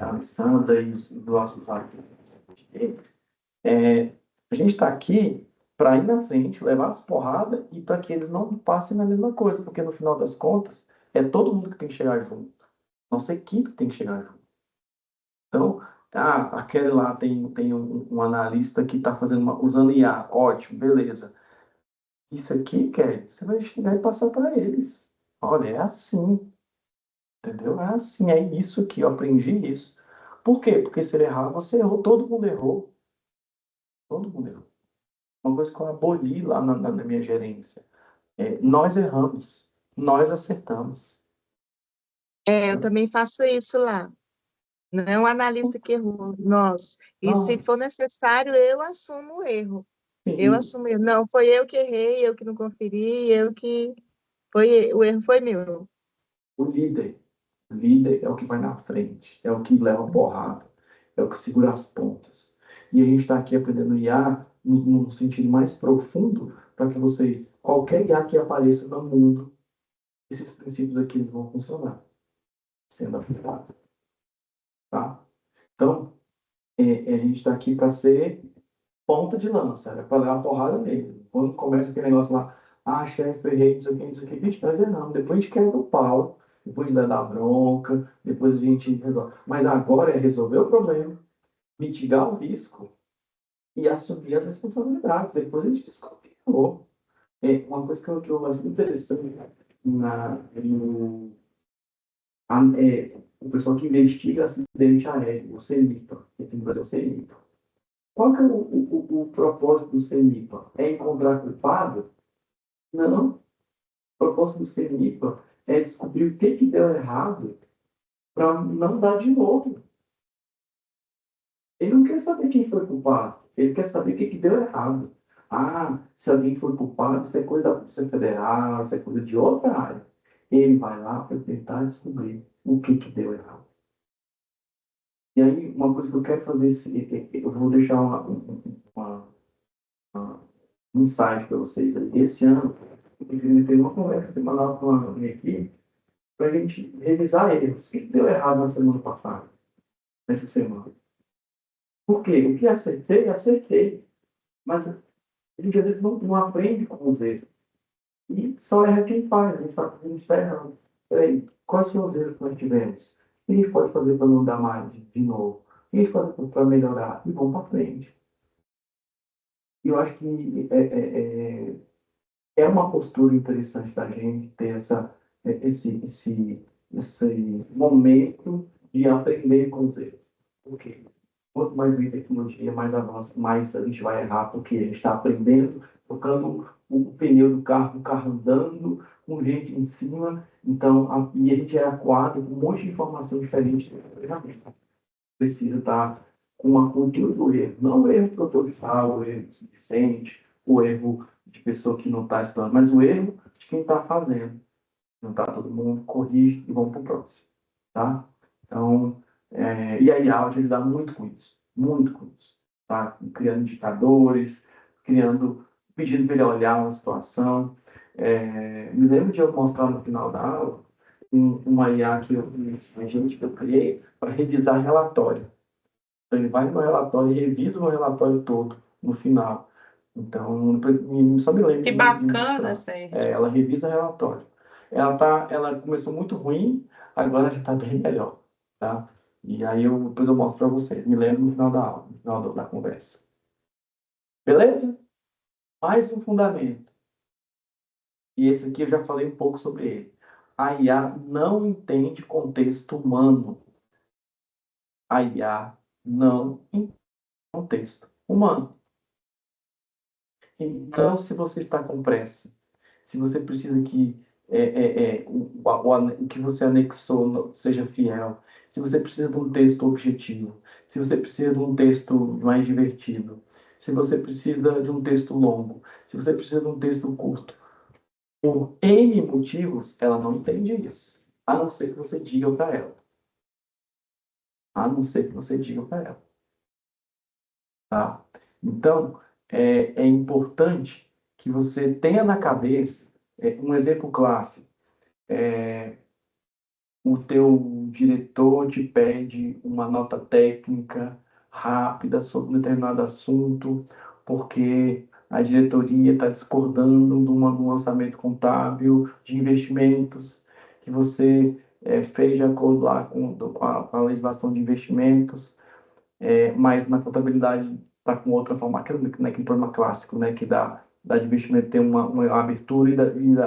a Alessandra e os nossos amigos, a gente está aqui para ir na frente, levar as porradas e para que eles não passem na mesma coisa, porque no final das contas, é todo mundo que tem que chegar junto. Nossa equipe tem que chegar junto. Então, aquele lá tem um analista que está usando IA, ótimo, beleza. Isso aqui, Kelly, você vai chegar e passar para eles. Olha, é assim, entendeu? É assim, é isso aqui, eu aprendi isso. Por quê? Porque se ele errar, você errou, todo mundo errou. Todo mundo errou. Uma coisa que eu aboli lá na minha gerência. Nós erramos, nós acertamos. Eu também faço isso lá. Não é um analista que errou, nós. E se for Nós, necessário, eu assumo o erro. Eu sim, assumo o erro. Não, foi eu que errei, eu que não conferi, eu que. O erro foi meu. o líder. O líder é o que vai na frente, é o que leva a porrada, é o que segura as pontas. E a gente está aqui aprendendo IA no sentido mais profundo para que vocês, qualquer IA que apareça no mundo, esses princípios aqui eles vão funcionar, sendo aplicados. Tá? Então, a gente está aqui para ser ponta de lança, é para dar uma porrada mesmo. Quando começa aquele negócio lá, chefe, errei, isso aqui, gente, nós erramos. Depois a gente quebra o pau, depois a gente dá bronca, depois a gente resolve. Mas agora é resolver o problema, mitigar o risco e assumir as responsabilidades. Depois a gente descobre que errou. Uma coisa que eu acho muito interessante no, o pessoal que investiga acidente aéreo, o CENIPA, que tem no Brasil, o CENIPA. Qual que é o propósito do CENIPA? É encontrar culpado? Não. O propósito do CENIPA é descobrir o que deu errado para não dar de novo. Ele não quer saber quem foi culpado. Ele quer saber o que deu errado. Se alguém foi culpado, isso é coisa da Polícia Federal, isso é coisa de outra área. Ele vai lá para tentar descobrir o que deu errado. E aí, uma coisa que eu quero fazer, eu vou deixar um insight para vocês. Esse ano, eu queria ter uma conversa semanal com a minha equipe para a gente revisar erros. O que deu errado na semana passada, nessa semana? Por quê? O que acertei, acertei. Mas a gente às vezes não aprende com os erros. E só erra quem faz, a gente está errando. Peraí, quais são os erros que nós tivemos? O que a gente pode fazer para não dar mais de novo? O que a gente pode fazer para melhorar? E vamos para frente. E eu acho que é uma postura interessante da gente ter esse momento de aprender com os erros. Porque quanto mais vem tecnologia, mais avança, mais a gente vai errar, porque a gente está aprendendo, tocando o pneu do carro andando, com gente em cima, então, e a gente é acuado com um monte de informação diferente. Precisa estar com uma cultura do erro, não o erro proposital, o erro suficiente, o erro de pessoa que não está estudando, mas o erro de quem está fazendo. Não está todo mundo, corrige e vamos para o próximo. Tá? Então, e a IA vai ajudar muito com isso. Tá? Criando indicadores, pedindo para ele olhar uma situação. Me lembro de eu mostrar no final da aula uma IA que eu criei para revisar relatório. Então, ele vai no meu relatório e revisa o meu relatório todo no final. Então, só me lembro Que de bacana, mostrar. Sérgio. Ela revisa relatório. Ela começou muito ruim, agora já está bem melhor, tá? E aí depois eu mostro para vocês. Me lembro no final da aula, no final da conversa. Beleza? Mais um fundamento. E esse aqui eu já falei um pouco sobre ele. A IA não entende contexto humano. A IA não entende contexto humano. Então, se você está com pressa, se você precisa que o que você anexou seja fiel, se você precisa de um texto objetivo, se você precisa de um texto mais divertido, se você precisa de um texto longo, se você precisa de um texto curto. Por N motivos, ela não entende isso. A não ser que você diga para ela. A não ser que você diga para ela. Tá? Então, é importante que você tenha na cabeça, um exemplo clássico, o teu diretor te pede uma nota técnica rápida sobre um determinado assunto, porque a diretoria está discordando de um lançamento contábil de investimentos que você fez de acordo lá com a legislação de investimentos, mas na contabilidade está com outra forma, aquele problema clássico, né, que dá de investimento tem uma abertura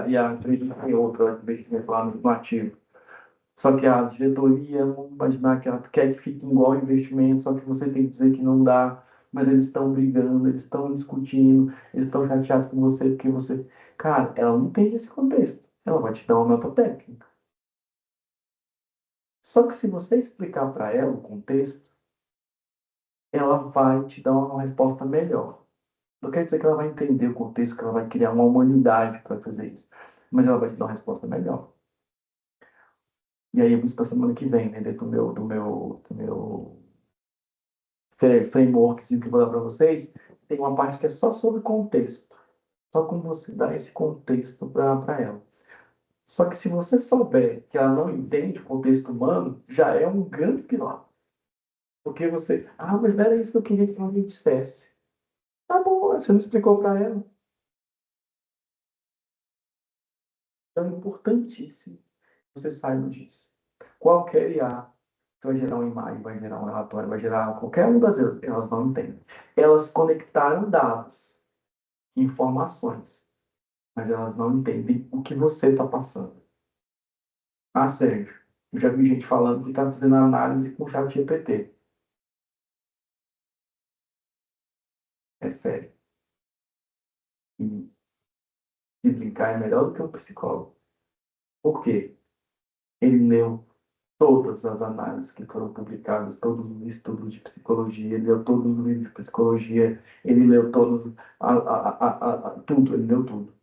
e a crédito tem outra de investimento lá no ativo. Só que a diretoria, vamos imaginar que ela quer que fique igual ao investimento, só que você tem que dizer que não dá, mas eles estão brigando, eles estão discutindo, eles estão chateados com você, porque você... Cara, ela não entende esse contexto. Ela vai te dar uma nota técnica. Só que se você explicar para ela o contexto, ela vai te dar uma resposta melhor. Não quer dizer que ela vai entender o contexto, que ela vai criar uma humanidade para fazer isso, mas ela vai te dar uma resposta melhor. E aí, isso para semana que vem, né, dentro do meu frameworks que eu vou dar para vocês, tem uma parte que é só sobre contexto. Só como você dá esse contexto para ela. Só que se você souber que ela não entende o contexto humano, já é um grande pilar. Porque você, mas não era isso que eu queria que alguém dissesse. Tá bom, você não explicou para ela. Então é importantíssimo que você saiba disso. Qualquer IA, você vai gerar uma imagem, vai gerar um relatório, vai gerar qualquer uma das elas não entendem. Elas conectaram dados, informações, mas elas não entendem o que você está passando. Sérgio, eu já vi gente falando que está fazendo análise com o chat GPT. É sério. E se brincar é melhor do que um psicólogo. Por quê? Ele leu todas as análises que foram publicadas, todos os estudos de psicologia, ele leu todos os livros de psicologia, ele leu todos, tudo, ele leu tudo.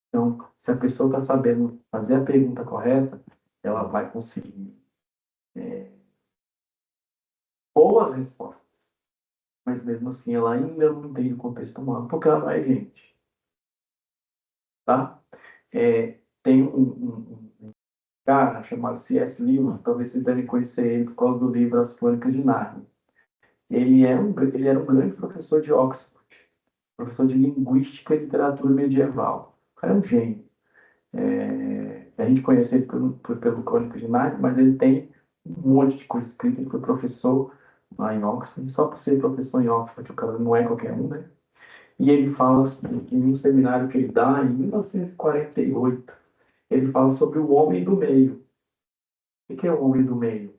Então, se a pessoa está sabendo fazer a pergunta correta, ela vai conseguir boas respostas. Mas mesmo assim, ela ainda não entende o contexto humano, porque ela não é gente. Tá? Tem um cara chamado C.S. Lewis, talvez vocês devem conhecer ele por causa do livro As Crônicas de Nárnia. Ele era um grande professor de Oxford, professor de linguística e literatura medieval. O cara é um gênio. A gente conhece ele pelo Crônicas de Nárnia, mas ele tem um monte de coisa escrita. Ele foi professor lá em Oxford, só por ser professor em Oxford, o cara não é qualquer um, né? E ele fala assim, em um seminário que ele dá em 1948, ele fala sobre o homem do meio. O que é o homem do meio?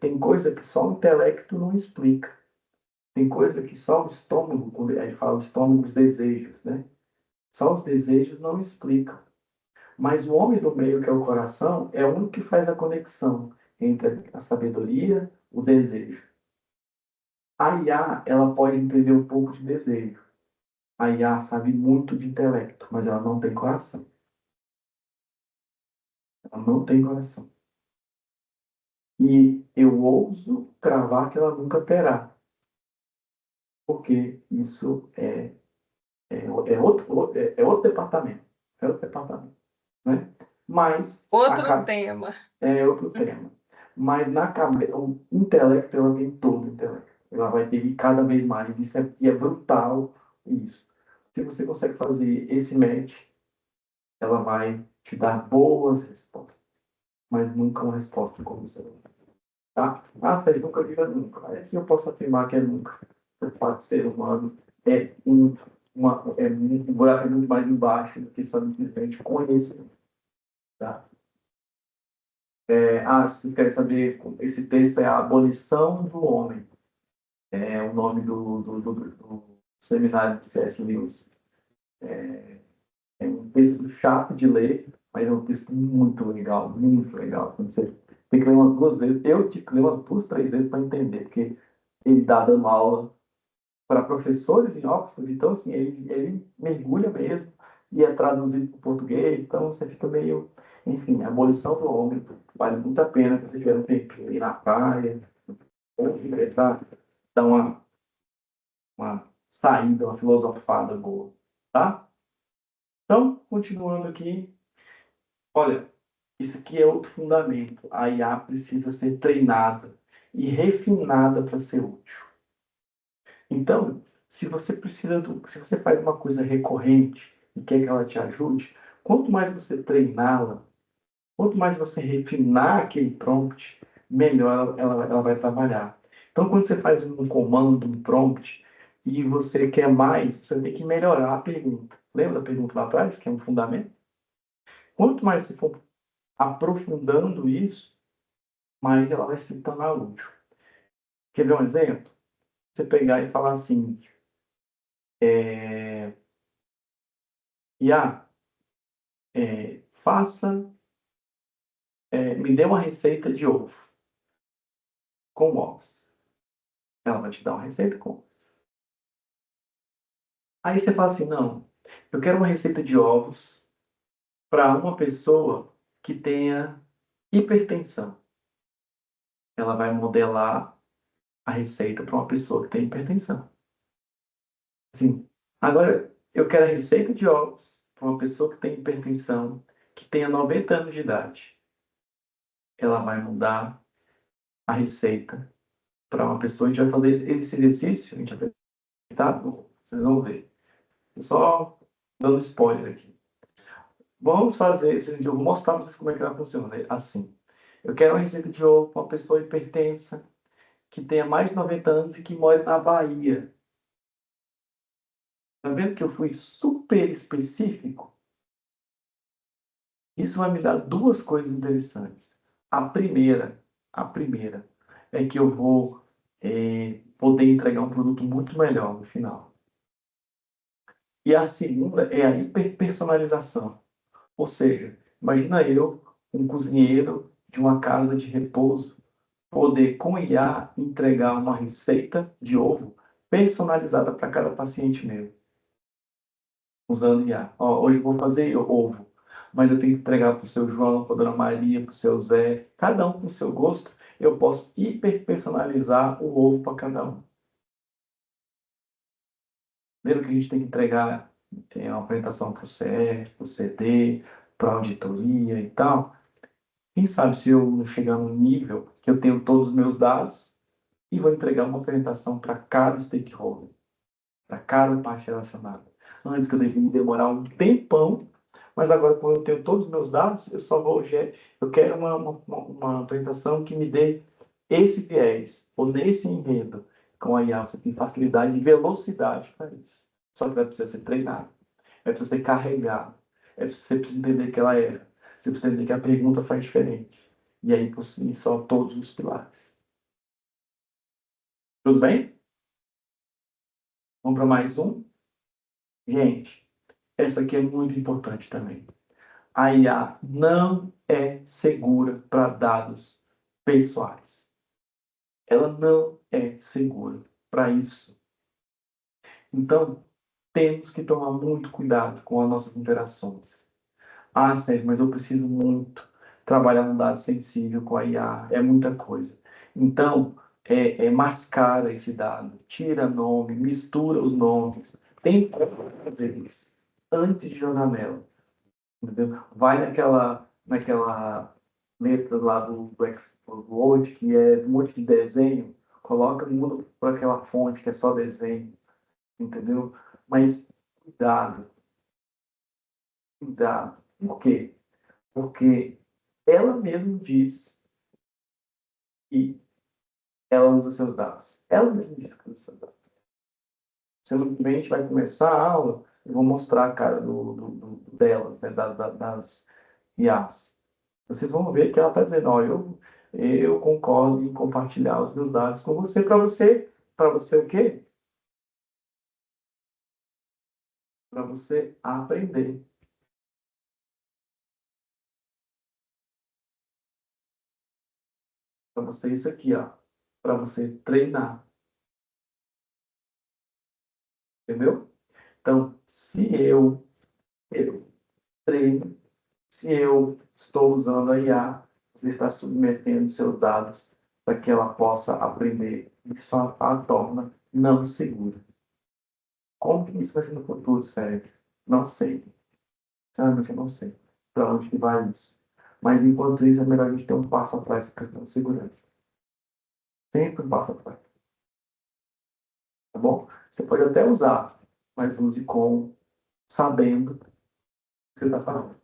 Tem coisa que só o intelecto não explica. Tem coisa que só o estômago, quando ele fala o estômago, os desejos, né? Só os desejos não explicam. Mas o homem do meio, que é o coração, é o único que faz a conexão entre a sabedoria e o desejo. A IA, ela pode entender um pouco de desejo. A IA sabe muito de intelecto, mas ela não tem coração. Ela não tem coração. E eu ouso cravar que ela nunca terá. Porque isso é outro departamento. É outro departamento. Né? Mas Outro tema. é outro tema. Mas na cabeça, o intelecto, ela tem todo o intelecto. Ela vai ter cada vez mais. E é brutal isso. Se você consegue fazer esse match, ela vai te dar boas respostas. Mas nunca uma resposta como o seu. Tá? Sérgio, nunca diga nunca. Esse eu posso afirmar que é nunca. Por parte de ser humano, o buraco é muito mais embaixo do que simplesmente conhecimento. Tá? Se vocês querem saber, esse texto é A Abolição do Homem. É o nome do seminário de C.S. Lewis. É um texto chato de ler, mas é um texto muito legal, muito legal. Você tem que ler umas 2 vezes. Eu tive que ler umas 2, 3 vezes para entender, porque ele dá dando aula para professores em Oxford, então, assim, ele mergulha mesmo e é traduzido para o português, então você fica meio... Enfim, a abolição do homem vale muito a pena se você tiver um tempinho ir na praia, ou dar uma saída, uma filosofada boa, tá? Então, continuando aqui, olha, isso aqui é outro fundamento. A IA precisa ser treinada e refinada para ser útil. Então, se você faz uma coisa recorrente e quer que ela te ajude, quanto mais você treiná-la, quanto mais você refinar aquele prompt, melhor ela vai trabalhar. Então, quando você faz um comando, um prompt, e você quer mais, você tem que melhorar a pergunta. Lembra da pergunta lá atrás, que é um fundamento? Quanto mais você for aprofundando isso, mais ela vai se tornar útil. Quer ver um exemplo? Você pegar e falar assim, IA, me dê uma receita de ovo com ovos. Ela vai te dar uma receita com ovos. Aí você fala assim, não, eu quero uma receita de ovos para uma pessoa que tenha hipertensão. Ela vai modelar a receita para uma pessoa que tem hipertensão. Assim, agora, eu quero a receita de ovos para uma pessoa que tem hipertensão, que tenha 90 anos de idade. Ela vai mudar a receita para uma pessoa. A gente vai fazer esse exercício, a gente vai tá? Vocês vão ver. Só dando spoiler aqui. Vamos fazer esse vídeo. Eu vou mostrar para vocês como é que ela funciona. Assim, eu quero uma receita de ovo para uma pessoa hipertensa, que tenha mais de 90 anos e que mora na Bahia. Tá vendo que eu fui super específico? Isso vai me dar duas coisas interessantes. A primeira é que eu vou poder entregar um produto muito melhor no final. E a segunda é a hiperpersonalização. Ou seja, imagina eu, um cozinheiro de uma casa de repouso, poder com IA entregar uma receita de ovo personalizada para cada paciente meu, usando IA. Ó, hoje eu vou fazer ovo, mas eu tenho que entregar para o seu João, para a Dona Maria, para o seu Zé, cada um com o seu gosto, eu posso hiperpersonalizar o ovo para cada um. Lembra que a gente tem que entregar uma apresentação para o CR, para o CD, para a auditoria e tal? Quem sabe se eu chegar num nível que eu tenho todos os meus dados e vou entregar uma apresentação para cada stakeholder, para cada parte relacionada. Antes que eu devia demorar um tempão, mas agora, quando eu tenho todos os meus dados, eu só vou. Eu quero uma apresentação que me dê esse viés, ou nesse enredo. Com a IA, você tem facilidade e velocidade para isso. Só que vai precisar ser treinado, vai precisar ser carregado, você precisa entender que ela erra, você precisa entender que a pergunta faz diferente. E aí, por si só, todos os pilares. Tudo bem? Vamos para mais um? Gente, essa aqui é muito importante também. A IA não é segura para dados pessoais. Ela não é segura para isso. Então, temos que tomar muito cuidado com as nossas interações. Ah, Sérgio, mas eu preciso muito trabalhar um dado sensível com a IA. É muita coisa. Então, mascara esse dado, tira nome, mistura os nomes. Tem como fazer isso antes de jogar nela. Entendeu? Vai naquela letra lá do Word, que é um monte de desenho, coloca, muda para aquela fonte que é só desenho, entendeu? Mas cuidado, cuidado. Por quê? Porque ela mesma diz que ela usa seus dados. Ela mesma diz que usa seus dados. Semana que vem a gente vai começar a aula, eu vou mostrar a cara delas, né, das IAs. Vocês vão ver que ela está dizendo, ó, eu concordo em compartilhar os meus dados com você, para você o quê? Para você aprender. Para você isso aqui, ó, para você treinar. Entendeu? Então, se eu treino, se eu estou usando a IA, você está submetendo seus dados para que ela possa aprender. Isso a torna não segura. Como que isso vai ser no futuro, sério? Não sei. Sinceramente, eu não sei para onde que vai isso. Mas, enquanto isso, é melhor a gente ter um passo atrás com a questão de segurança. Sempre um passo atrás. Tá bom? Você pode até usar, mas use com sabendo o que você está falando.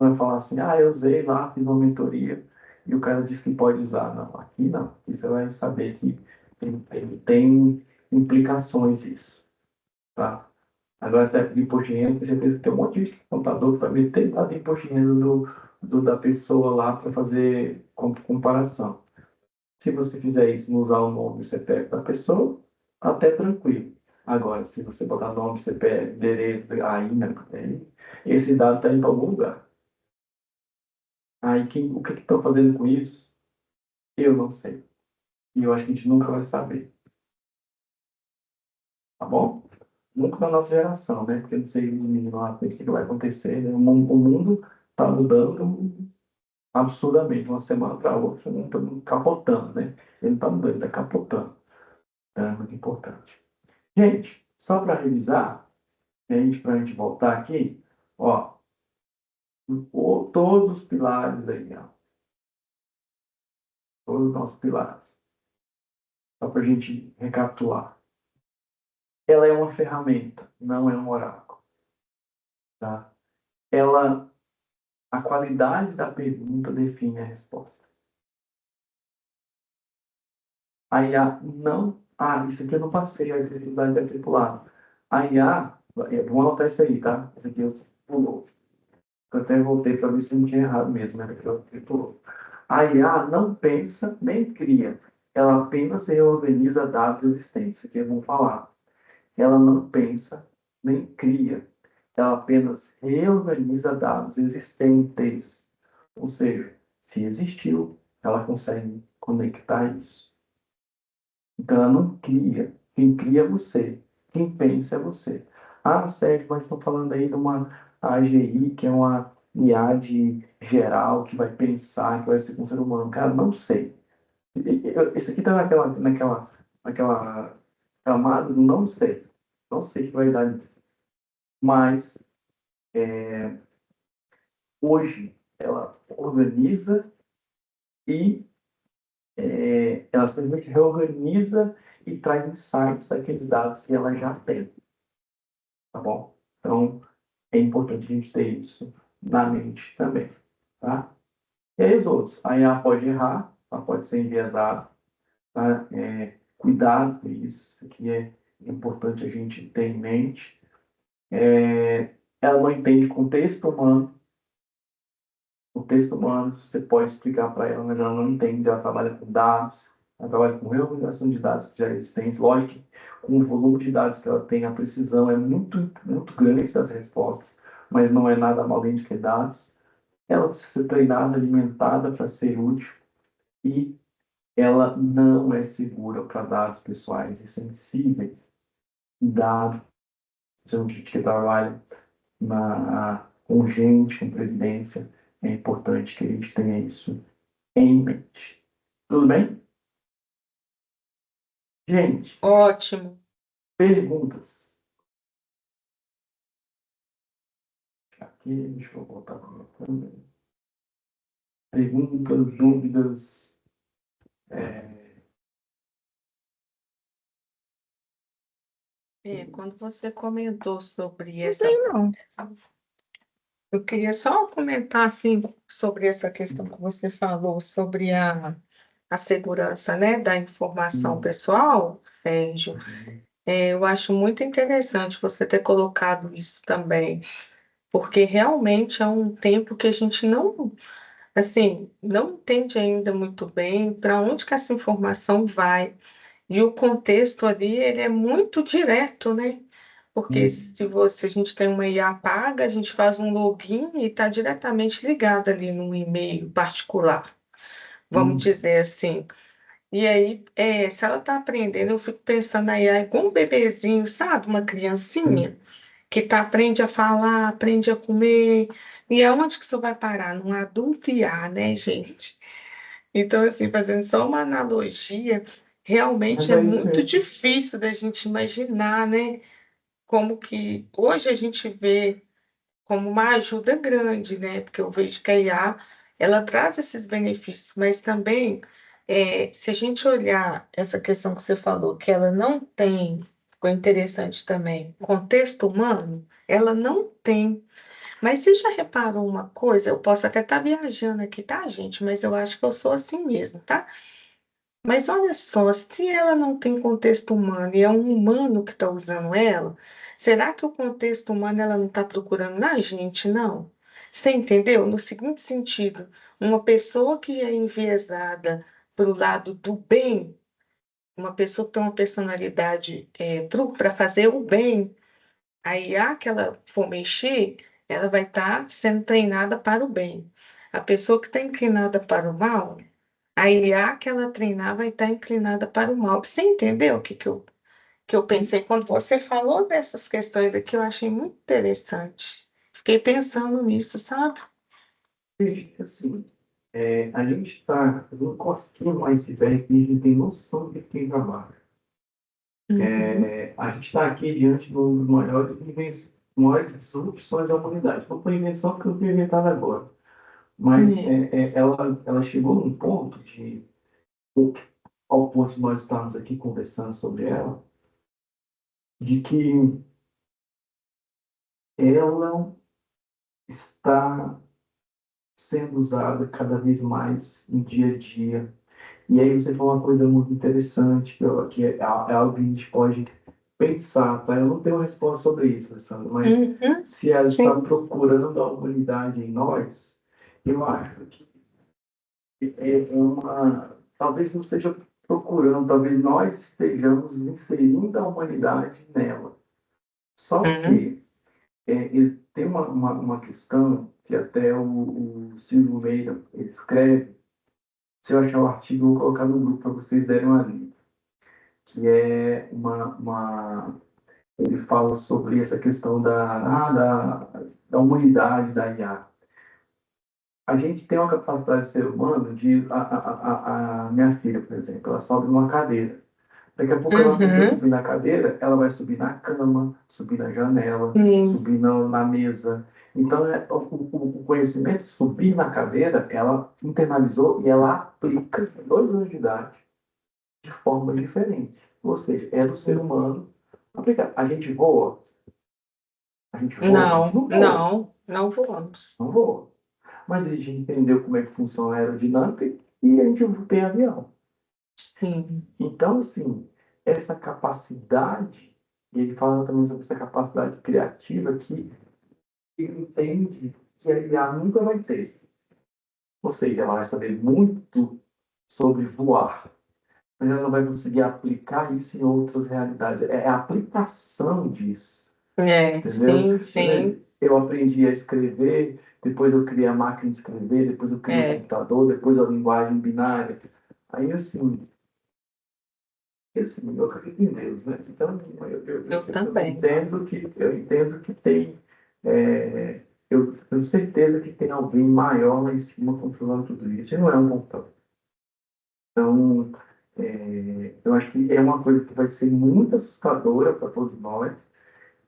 Não é falar assim, eu usei lá, fiz uma mentoria e o cara disse que pode usar. Não, aqui não. Aqui você vai saber que tem implicações isso, tá? Agora, se é de imposto de renda, você pensa que tem um monte de contador que vai meter dado de imposto de renda da pessoa lá para fazer comparação. Se você fizer isso, não usar o nome e o CPF da pessoa, até tranquilo. Agora, se você botar nome, CPF, endereço, aí, né, esse dado está indo para algum lugar. Aí, o que estão fazendo com isso? Eu não sei. E eu acho que a gente nunca vai saber. Tá bom? Nunca na nossa geração, né? Porque eu não sei os meninos lá, o que vai acontecer, né? O mundo está mudando absurdamente, de uma semana para outra, o mundo está capotando, né? Ele não está mudando, ele está capotando. Então, é muito importante. Gente, só para revisar, para a gente voltar aqui, ó, todos os pilares aí, ó, todos os nossos pilares. Só para a gente recapitular. Ela é uma ferramenta, não é um oráculo, tá? A qualidade da pergunta define a resposta. A IA não... isso aqui eu não passei, a exclusividade da tripulado. A IA, vamos anotar isso aí, tá? Isso aqui eu pulou. Eu até voltei para ver se não tinha errado mesmo, né? Porque eu pulou. A IA não pensa nem cria. Ela apenas reorganiza dados existentes, que eu vou falar. Ela não pensa nem cria. Ela apenas reorganiza dados existentes. Ou seja, se existiu, ela consegue conectar isso. Então, ela não cria. Quem cria é você. Quem pensa é você. Sérgio, mas estão falando aí de uma AGI, que é uma IA de geral, que vai pensar, que vai ser um ser humano. Cara, não sei. Esse aqui está naquela camada, não sei. Não sei o que vai dar nisso. Mas, hoje, ela organiza e ela simplesmente reorganiza e traz insights daqueles dados que ela já tem, tá bom? Então, é importante a gente ter isso na mente também, tá? E aí os outros, a IA pode errar, ela pode ser enviesada, tá? Cuidado com isso, isso aqui é importante a gente ter em mente. Ela não entende contexto humano. O texto humano, você pode explicar para ela, mas ela não entende. Ela trabalha com dados, ela trabalha com reorganização de dados que já existem. Lógico que com o volume de dados que ela tem, a precisão é muito, muito grande das respostas, mas não é nada mal dentro de dados. Ela precisa ser treinada, alimentada para ser útil e ela não é segura para dados pessoais e sensíveis. Dados, se a gente trabalha com gente, com previdência, é importante que a gente tenha isso em mente. Tudo bem? Gente, Ótimo. perguntas. Aqui, deixa eu voltar para o meu câmera. Perguntas, dúvidas. Quando você comentou sobre Não essa. sei, não. Eu queria só comentar assim, sobre essa questão que você falou sobre a segurança, né, da informação pessoal, Sérgio. Eu acho muito interessante você ter colocado isso também, porque realmente é um tempo que a gente não, assim, não entende ainda muito bem para onde que essa informação vai. E o contexto ali, ele é muito direto, né? Porque se a gente tem uma IA paga, a gente faz um login e está diretamente ligado ali num e-mail particular, vamos dizer assim. E aí, se ela está aprendendo, eu fico pensando aí, é igual um bebezinho, sabe? Uma criancinha que aprende a falar, aprende a comer. E aonde que isso vai parar? Num adulto IA, né, gente? Então, assim, fazendo só uma analogia, Mas realmente é é isso muito mesmo. difícil da gente imaginar, né? Como que hoje a gente vê como uma ajuda grande, né? Porque eu vejo que a IA, ela traz esses benefícios, mas também, se a gente olhar essa questão que você falou, que ela não tem, ficou interessante também, contexto humano, ela não tem. Mas você já reparou uma coisa? Eu posso até estar viajando aqui, tá, gente? Mas eu acho que eu sou assim mesmo, tá? Mas olha só, se ela não tem contexto humano e é um humano que está usando ela, será que o contexto humano ela não está procurando na gente, não? Você entendeu? No seguinte sentido, uma pessoa que é enviesada para o lado do bem, uma pessoa que tem uma personalidade para fazer o bem, a IA que ela for mexer, ela vai estar sendo treinada para o bem. A pessoa que está inclinada para o mal, a IA que ela treinar vai estar inclinada para o mal. Você entendeu o que eu pensei quando você falou dessas questões aqui? Eu achei muito interessante. Fiquei pensando nisso, sabe? Veja, assim, a gente está num cosquinho no iceberg e a gente tem noção de quem trabalha. Uhum. A gente está aqui diante de uma das maiores disrupções da humanidade. Não foi invenção que eu fui inventada agora, mas É. ela chegou num ponto ao ponto de nós estarmos aqui conversando sobre ela, de que ela está sendo usada cada vez mais no dia a dia. E aí você falou uma coisa muito interessante, que é algo que a gente pode pensar, tá? Eu não tenho resposta sobre isso, Alessandro, mas Uhum. se ela está Sim. procurando a humanidade em nós, eu acho que é uma... Talvez não seja procurando, talvez nós estejamos inserindo a humanidade nela. Só Uhum. que tem uma questão que até o Silvio Meira ele escreve, se eu achar o artigo, eu vou colocar no grupo para vocês derem uma lida, que é ele fala sobre essa questão da humanidade da IA. A gente tem uma capacidade de ser humano de... A minha filha, por exemplo, ela sobe numa cadeira. Daqui a pouco ela aprendeu a Uhum. subir na cadeira, ela vai subir na cama, subir na janela, Sim. subir na mesa. Então, o conhecimento de subir na cadeira, ela internalizou e ela aplica em 2 anos de idade de forma diferente. Ou seja, é do ser humano aplicar. A gente voa? A gente voa? A gente Não, não voa. não, não vamos. Não voa. Mas a gente entendeu como é que funciona a aerodinâmica e a gente tem avião. Sim. Então, assim, essa capacidade, e ele fala também sobre essa capacidade criativa que ele entende que a IA nunca vai ter. Ou seja, ela vai saber muito sobre voar, mas ela não vai conseguir aplicar isso em outras realidades. É a aplicação disso, entendeu? Sim, sim. Eu aprendi a escrever, depois eu criei a máquina de escrever, depois eu criei o É, computador, depois a linguagem binária. Aí, assim, eu acredito em Deus, né? Então, eu eu também. entendo que tem, eu tenho certeza que tem alguém maior lá em cima controlando tudo isso, e não é um computador. Então, eu acho que é uma coisa que vai ser muito assustadora para todos nós,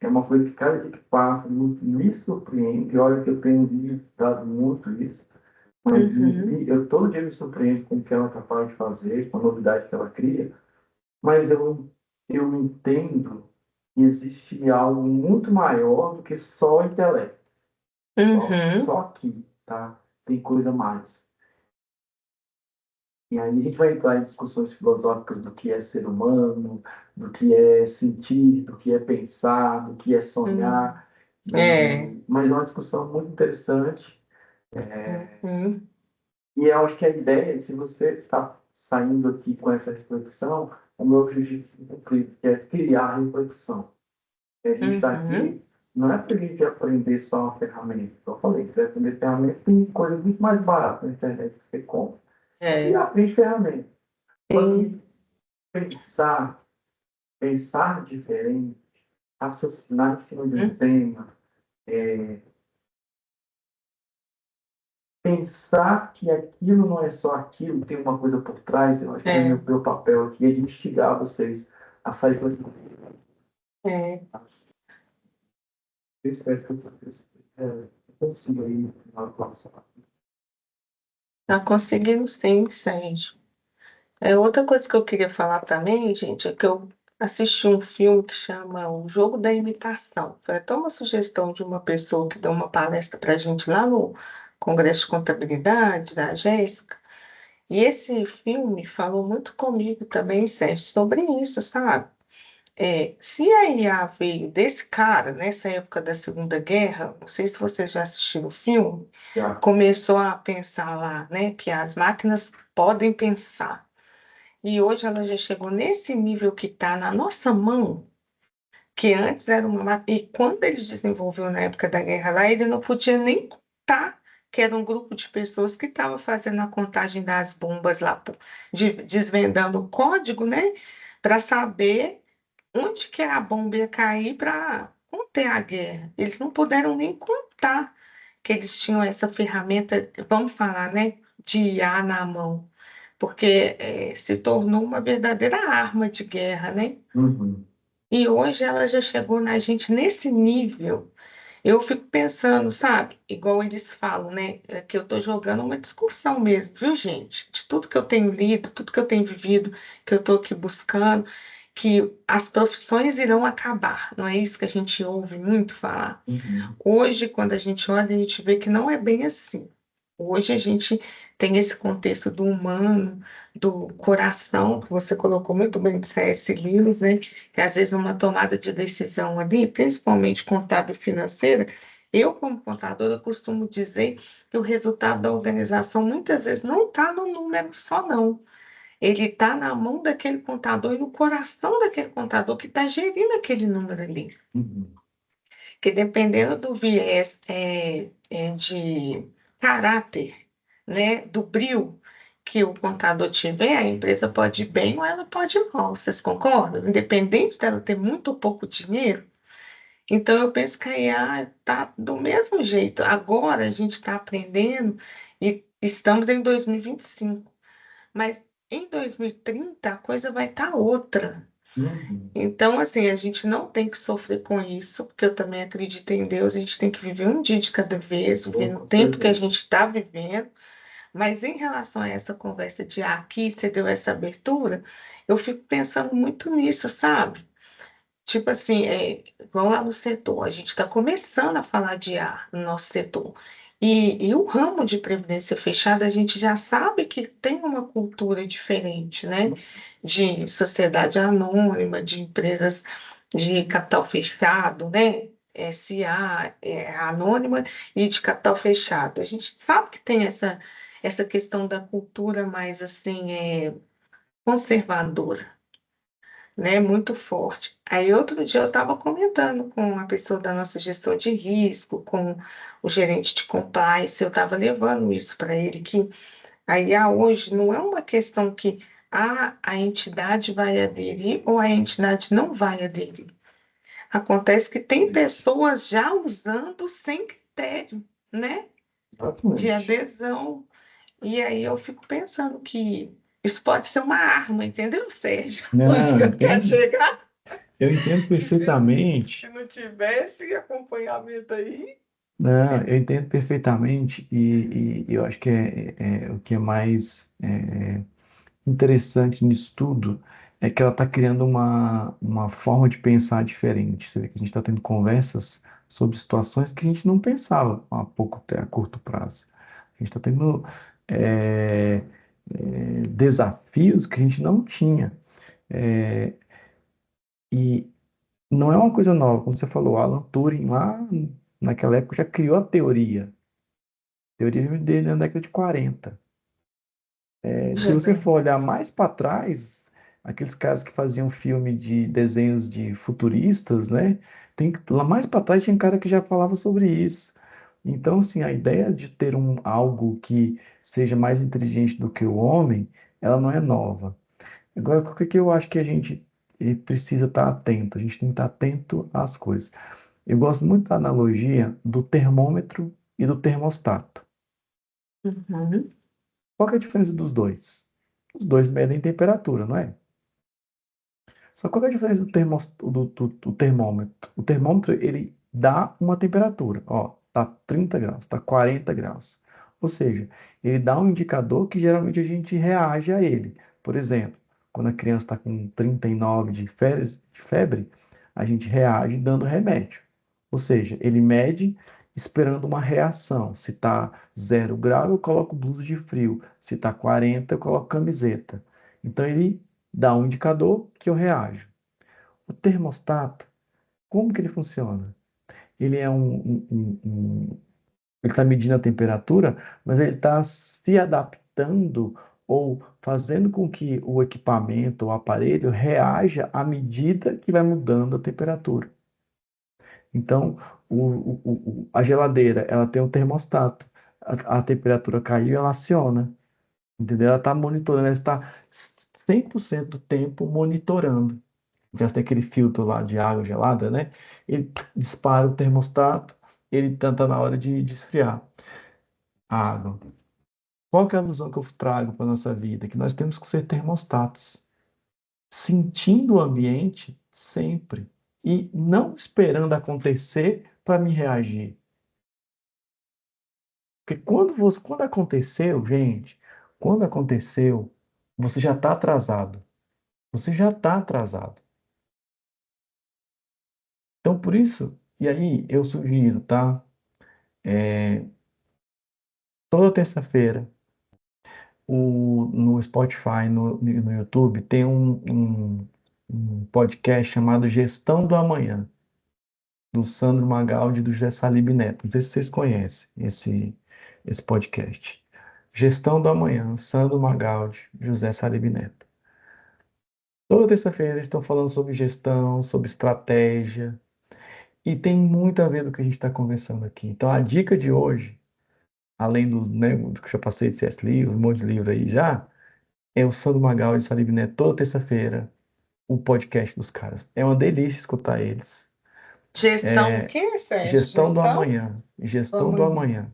é uma coisa que cada dia que passa me surpreende, olha que eu tenho visitado muito isso, mas Uhum. eu todo dia me surpreendo com o que ela é capaz de fazer, com a novidade que ela cria, mas eu entendo que existe algo muito maior do que só o intelecto. Uhum. Só aqui, tá? Tem coisa mais. E aí a gente vai entrar em discussões filosóficas do que é ser humano, do que é sentir, do que é pensar, do que é Uhum. sonhar. É. Mas é uma discussão muito interessante. Uhum. E eu acho que a ideia, se você está saindo aqui com essa reflexão, o meu objetivo é se cumprir, que é criar reflexão. A gente está Uhum. aqui, não é para a gente aprender só uma ferramenta. Como eu falei, você aprender ferramenta, tem coisas muito mais baratas na internet que você compra. E É. aprende ferramenta. Quando pensar, pensar diferente, raciocinar em cima de um tema, pensar que aquilo não é só aquilo, tem uma coisa por trás, eu acho que é meu papel aqui é de instigar vocês a sair com essa. Eu espero que eu consiga aí na próxima. Tá conseguindo sim, Sérgio. Outra coisa que eu queria falar também, gente, é que eu assisti um filme que chama O Jogo da Imitação. Foi até uma sugestão de uma pessoa que deu uma palestra para a gente lá no Congresso de Contabilidade, da Jéssica. E esse filme falou muito comigo também, Sérgio, sobre isso, sabe? Se a IA veio desse cara, nessa época da Segunda Guerra, não sei se vocês já assistiram o filme, começou a pensar lá, né, que as máquinas podem pensar. E hoje ela já chegou nesse nível que está na nossa mão, que antes era uma máquina. E quando ele desenvolveu na época da guerra lá, ele não podia nem contar que era um grupo de pessoas que estava fazendo a contagem das bombas lá, desvendando o código, né, para saber onde que a bomba ia cair para conter a guerra. Eles não puderam nem contar que eles tinham essa ferramenta, vamos falar, né, de IA na mão, porque se tornou uma verdadeira arma de guerra, né? Uhum. E hoje ela já chegou na gente nesse nível. Eu fico pensando, sabe, igual eles falam, né, que eu estou jogando uma discussão mesmo, viu, gente? De tudo que eu tenho lido, tudo que eu tenho vivido, que eu estou aqui buscando, que as profissões irão acabar, não é isso que a gente ouve muito falar? Uhum. Hoje, quando a gente olha, a gente vê que não é bem assim. Hoje a gente tem esse contexto do humano, do coração, que você colocou muito bem de C.S. Lewis, né? Que às vezes uma tomada de decisão ali, principalmente contábil e financeira, eu, como contadora, costumo dizer que o resultado da organização muitas vezes não está no número só, não. Ele está na mão daquele contador e no coração daquele contador que está gerindo aquele número ali. Uhum. Que dependendo do viés de caráter, né, do brio que o contador tiver, a empresa pode ir bem ou ela pode ir mal, vocês concordam? Independente dela ter muito ou pouco dinheiro. Então, eu penso que a IA está do mesmo jeito. Agora a gente está aprendendo e estamos em 2025, mas em 2030 a coisa vai estar outra. Uhum. Então, assim, a gente não tem que sofrer com isso, porque eu também acredito em Deus, a gente tem que viver um dia de cada vez, viver no tempo que a gente está vivendo. Mas em relação a essa conversa de aqui, você deu essa abertura, eu fico pensando muito nisso, sabe? Tipo assim, igual lá no setor, a gente está começando a falar de ar no nosso setor. E o ramo de previdência fechada, a gente já sabe que tem uma cultura diferente, né? De sociedade anônima, de empresas de capital fechado, né? SA, anônima e de capital fechado. A gente sabe que tem essa questão da cultura mais assim, conservadora, né, muito forte. Aí outro dia eu estava comentando com a pessoa da nossa gestão de risco, com o gerente de compliance, eu estava levando isso para ele, que a IA hoje não é uma questão que a entidade vai aderir ou a entidade não vai aderir. Acontece que tem pessoas já usando sem critério, né, de Exatamente. adesão. E aí eu fico pensando que isso pode ser uma arma, entendeu, Sérgio? Onde Não, eu quero chegar? eu entendo E se perfeitamente. não tivesse acompanhamento aí, Não, eu entendo perfeitamente e eu acho que o que é mais interessante nisso tudo é que ela está criando uma forma de pensar diferente. Você vê que a gente está tendo conversas sobre situações que a gente não pensava a curto prazo. A gente está tendo é, desafios que a gente não tinha. É, e não é uma coisa nova, como você falou, Alan Turing lá naquela época já criou a teoria. A teoria veio na década de 40. Se você for olhar mais para trás, aqueles caras que faziam filme de desenhos de futuristas, né? Lá mais para trás tinha um cara que já falava sobre isso. Então, assim, a ideia de ter algo que seja mais inteligente do que o homem, ela não é nova. Agora, o que que eu acho que a gente precisa estar atento? A gente tem que estar atento às coisas. Eu gosto muito da analogia do termômetro e do termostato. Uhum. Qual que é a diferença dos dois? Os dois medem temperatura, não é? Só qual que é a diferença do termômetro? O termômetro, ele dá uma temperatura. Ó, tá 30 graus, tá 40 graus. Ou seja, ele dá um indicador que geralmente a gente reage a ele. Por exemplo, quando a criança está com 39 de febre, a gente reage dando remédio. Ou seja, ele mede esperando uma reação. Se tá 0 grau, eu coloco blusa de frio. Se tá 40, eu coloco camiseta. Então ele dá um indicador que eu reajo. O termostato, como que ele funciona? Ele é ele está medindo a temperatura, mas ele está se adaptando ou fazendo com que o equipamento, o aparelho, reaja à medida que vai mudando a temperatura. Então, a geladeira, ela tem um termostato. A temperatura caiu, ela aciona. Entendeu? Ela está monitorando, ela está 100% do tempo monitorando. Já tem aquele filtro lá de água gelada, né? Ele dispara o termostato, ele tá na hora de esfriar a água. Qual que é a ilusão que eu trago para nossa vida? Que nós temos que ser termostatos, sentindo o ambiente sempre e não esperando acontecer para me reagir. Porque quando aconteceu, gente, quando aconteceu, você já está atrasado. Você já está atrasado. Então, por isso, e aí eu sugiro, tá? Toda terça-feira, no Spotify, no YouTube, tem um podcast chamado Gestão do Amanhã, do Sandro Magaldi e do José Salib Neto. Não sei se vocês conhecem esse podcast. Gestão do Amanhã, Sandro Magaldi, José Salib Neto. Toda terça-feira eles estão falando sobre gestão, sobre estratégia, e tem muito a ver do que a gente está conversando aqui. Então, a dica de hoje, além do que eu já passei de C.S. Lewis, um monte de livro aí já, é o Sandro Magal e Salib Neto toda terça-feira, o podcast dos caras. É uma delícia escutar eles. Gestão o quê, Sérgio? Gestão do Gestão? amanhã. Gestão do Amanhã.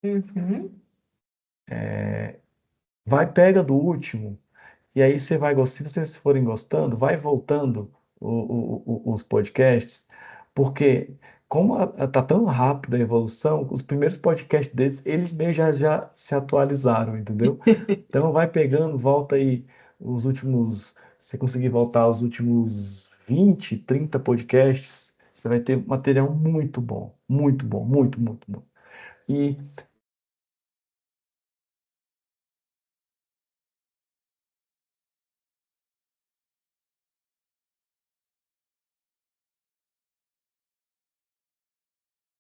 amanhã. Uhum. Vai, pega do último, e aí você vai gostando, se vocês forem gostando, vai voltando os podcasts, porque como tá tão rápido a evolução, os primeiros podcasts deles, eles mesmo já se atualizaram, entendeu? Então vai pegando, volta aí os últimos, se você conseguir voltar aos últimos 20, 30 podcasts, você vai ter material muito bom, muito bom, muito, muito bom. E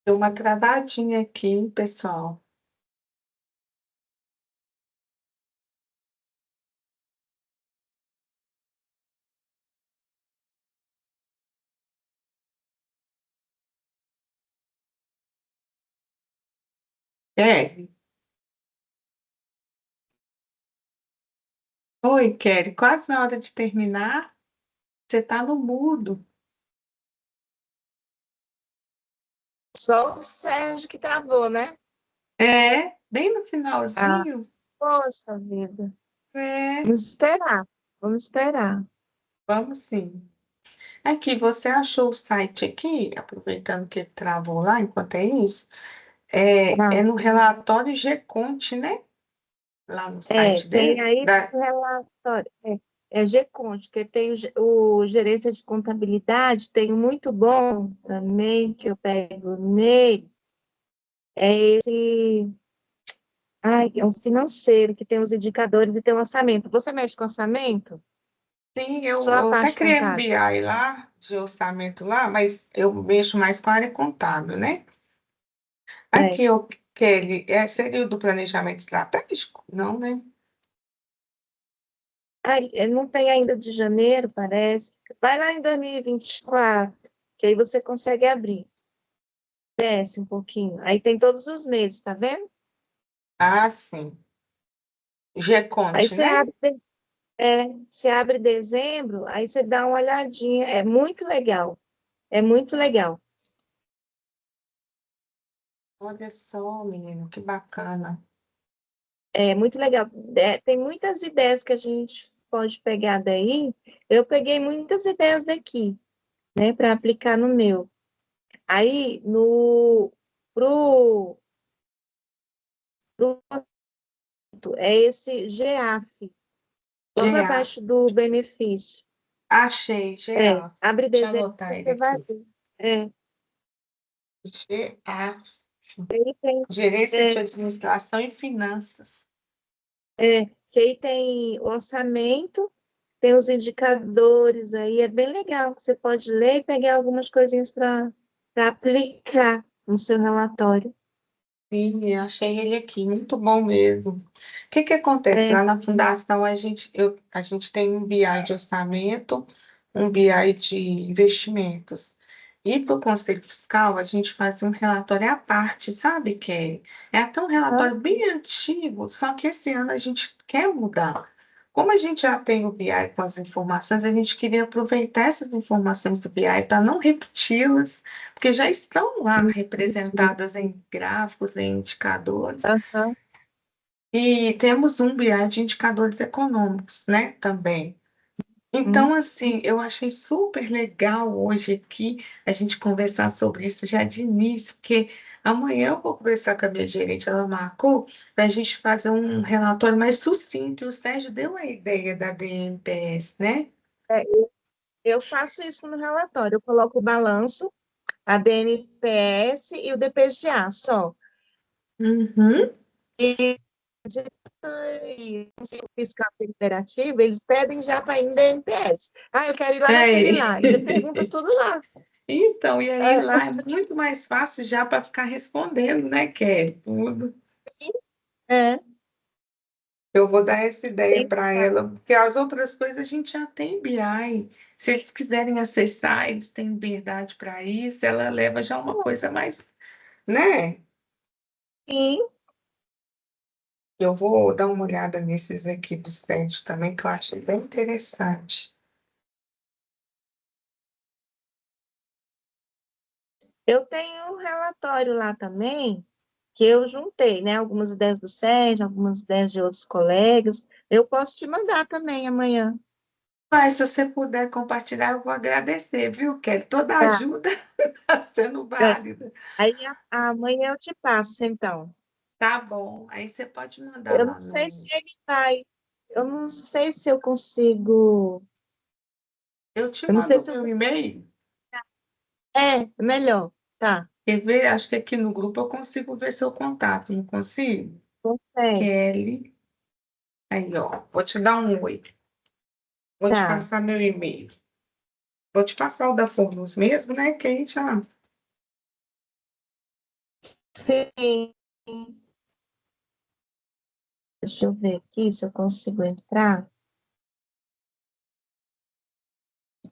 Deu uma travadinha aqui, pessoal. Kelly? Oi, Kelly. Quase na hora de terminar. Você está no mudo. Só o Sérgio que travou, né? É, bem no Ah, finalzinho. poxa vida. É, Vamos esperar. Vamos esperar. vamos sim. Aqui, você achou o site aqui, aproveitando que ele travou lá, enquanto é isso, é Ah, no relatório G-Conte, né? Lá no site tem dele. aí o relatório. É G-Conte, que tem o gerência de contabilidade, tem um muito bom também, que eu pego nele, é esse. Ai, é um financeiro que tem os indicadores e tem o orçamento. Você mexe com orçamento? Sim, Só a eu até parte criei um contábil. BI lá, de orçamento lá, mas eu mexo mais com a área contábil, né? É. Aqui, Kelly, seria o do planejamento estratégico? Não, né? Ai, não tem ainda de janeiro, parece. Vai lá em 2024, que aí você consegue abrir. Desce um pouquinho. Aí tem todos os meses, tá vendo? Ah, sim. Aí G-Conte, você né? abre. Se abre dezembro, aí você dá uma olhadinha. É muito legal. É muito legal. Olha só, menino, que bacana. É muito legal. Tem muitas ideias que a gente pode pegar daí. Eu peguei muitas ideias daqui, né, para aplicar no meu. Aí, pro, pro é esse GEAF, logo GA. abaixo do benefício. Achei, GA. Abre Deixa eu dezembro, anotar ele você vai aqui. ver. É, GA. aí tem, Gerência de é, Administração e Finanças. que aí tem orçamento, tem os indicadores aí, é bem legal. Você pode ler e pegar algumas coisinhas para aplicar no seu relatório. Sim, achei ele aqui, muito bom mesmo. O que que acontece? É, Lá na fundação, a gente tem um BI de orçamento, um BI de investimentos. E para o Conselho Fiscal, a gente faz um relatório à parte, sabe, Kelly? É até um relatório bem antigo, só que esse ano a gente quer mudar. Como a gente já tem o BI com as informações, a gente queria aproveitar essas informações do BI para não repeti-las, porque já estão lá entendi. representadas em gráficos, em indicadores. Aham, E temos um BI de indicadores econômicos, né, também. uhum. Então, assim, eu achei super legal hoje aqui a gente conversar sobre isso já de início, porque amanhã eu vou conversar com a minha gerente, ela marcou, para a gente fazer um relatório mais sucinto. O Sérgio deu a ideia da BNPS, né? É, eu faço isso no relatório. Eu coloco o balanço, a DMPS e o DPGA só. Uhum. E o fiscal imperativo, eles pedem já para ir no DNPS. Ah, eu quero ir lá naquele É. lá. E já pergunta tudo lá. Então, e aí É, lá é muito mais fácil já para ficar respondendo, né, Kelly? Tudo. é, Eu vou dar essa ideia tem que para estar. ela, porque as outras coisas a gente já tem BI. Se eles quiserem acessar, eles têm liberdade para isso, ela leva já uma coisa mais, né? Sim, Eu vou dar uma olhada nesses aqui do site também, que eu achei bem interessante. eu tenho um relatório lá também, que eu juntei, né? Algumas ideias do Sérgio, algumas ideias de outros colegas. Eu posso te mandar também amanhã. Mas se você puder compartilhar, eu vou agradecer, viu, Kelly? Toda Tá. ajuda está sendo É. válida. Aí amanhã eu te passo, então. Tá bom. Aí você pode mandar Eu não lá sei se no. ele vai. Eu não sei se eu consigo. Eu te Eu não sei mando o se eu meu consigo. e-mail. É, melhor. Tá. Quer ver? Acho que aqui no grupo eu consigo ver seu contato, não consigo? Consegue. Kelly. Aí, ó. Vou te dar um oi. Vou te Tá. passar meu e-mail. Vou te passar o da Fornos mesmo, né? Que a gente já. Sim. Deixa eu ver aqui se eu consigo entrar.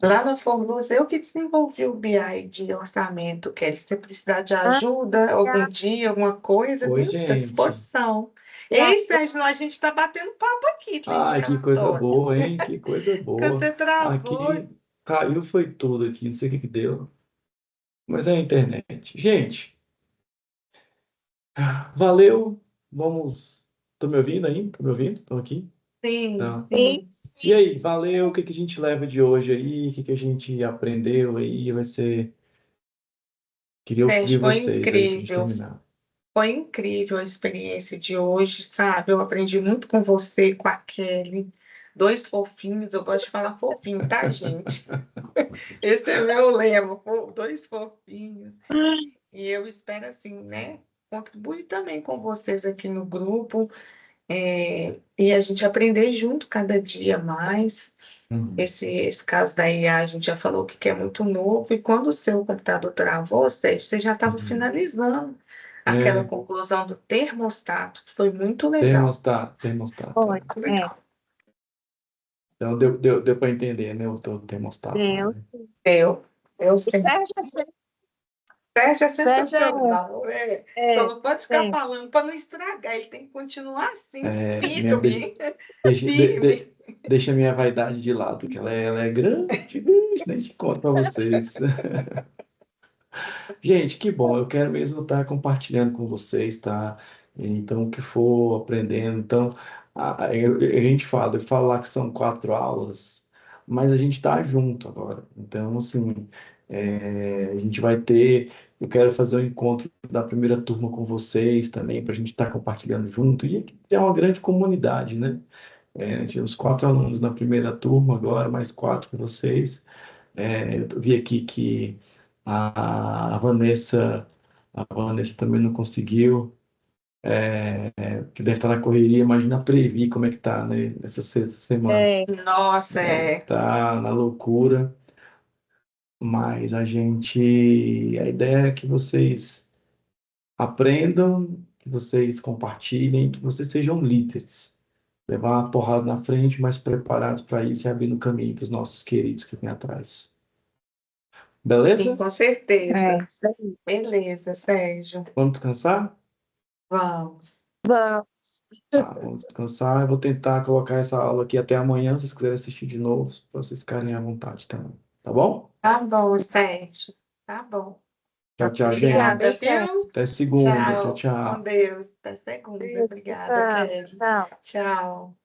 Lá na Fornos, eu que desenvolvi o BI de orçamento, Kelly. Se você precisar de Ah, ajuda, algum dia, alguma coisa, Oi, viu? Estou à gente. disposição. já. Ei, Sérgio, a gente está batendo papo aqui nesse Ai, que coisa relatório. boa, hein? Que coisa Que boa. você travou. Aqui caiu foi tudo aqui, não sei o que que deu, mas é a internet. Gente, valeu. Vamos. Tô me ouvindo aí? Tô me ouvindo? Tô aqui? Sim, Tá. Sim. sim. E aí, valeu. O que que a gente leva de hoje aí? O que que a gente aprendeu aí? Vai ser. Queria ouvir Sérgio, foi vocês aí pra gente incrível. terminar. Foi incrível a experiência de hoje, sabe? Eu aprendi muito com você, com a Kelly. Dois fofinhos, eu gosto de falar fofinho, tá, gente? Esse é meu lema, dois fofinhos. E eu espero, assim, né, contribuir também com vocês aqui no grupo, e a gente aprender junto cada dia mais. Uhum. Esse caso da IA, a gente já falou que é muito novo, e quando o seu computador travou, Sérgio, você já estava Uhum. finalizando aquela É, conclusão do termostato. Foi muito legal. termostato, termostato. Pode. É. Muito É. legal. Então deu para entender, né? O teu termostato lá, Deus. né? Eu O sei. Sérgio, Sérgio é Sérgio sensacional. Só é, não pode ficar é. falando para não estragar. Ele tem que continuar assim, É, minha, firme, deixa, firme. deixa a minha vaidade de lado, que ela é grande, bicho, nem te conto para vocês. Gente, que bom, eu quero mesmo estar compartilhando com vocês, tá? Então, o que for aprendendo. Então, a gente fala, eu falo lá que são 4 aulas, mas a gente está junto agora. Então, assim, a gente vai ter. Eu quero fazer um encontro da primeira turma com vocês também, para a gente estar compartilhando junto. E aqui tem uma grande comunidade, né? Tivemos 4 alunos na primeira turma, agora mais 4 com vocês. Eu vi aqui que a Vanessa, a Vanessa também não conseguiu, que deve estar na correria, imagina a Previ como é que tá, né, nessas semanas. É, Nossa, Tá na loucura, mas a ideia é que vocês aprendam, que vocês compartilhem, que vocês sejam líderes. Levar uma porrada na frente, mas preparados para isso e abrindo caminho para os nossos queridos que vêm atrás. sim, Beleza? com certeza. isso aí. Beleza, Sérgio. Vamos descansar? Vamos. Vamos. Tá, vamos descansar. Eu vou tentar colocar essa aula aqui até amanhã, se vocês quiserem assistir de novo, para vocês ficarem à vontade também. Tá bom? Tá bom, Sérgio. Tá bom. Tchau, tchau, gente. Obrigada, Obrigada, Sérgio. viu? Até segunda. Tchau, Tchau. Com tchau. Deus. Até segunda. Beijo, Obrigada, tchau, Kelly. tchau. Tchau.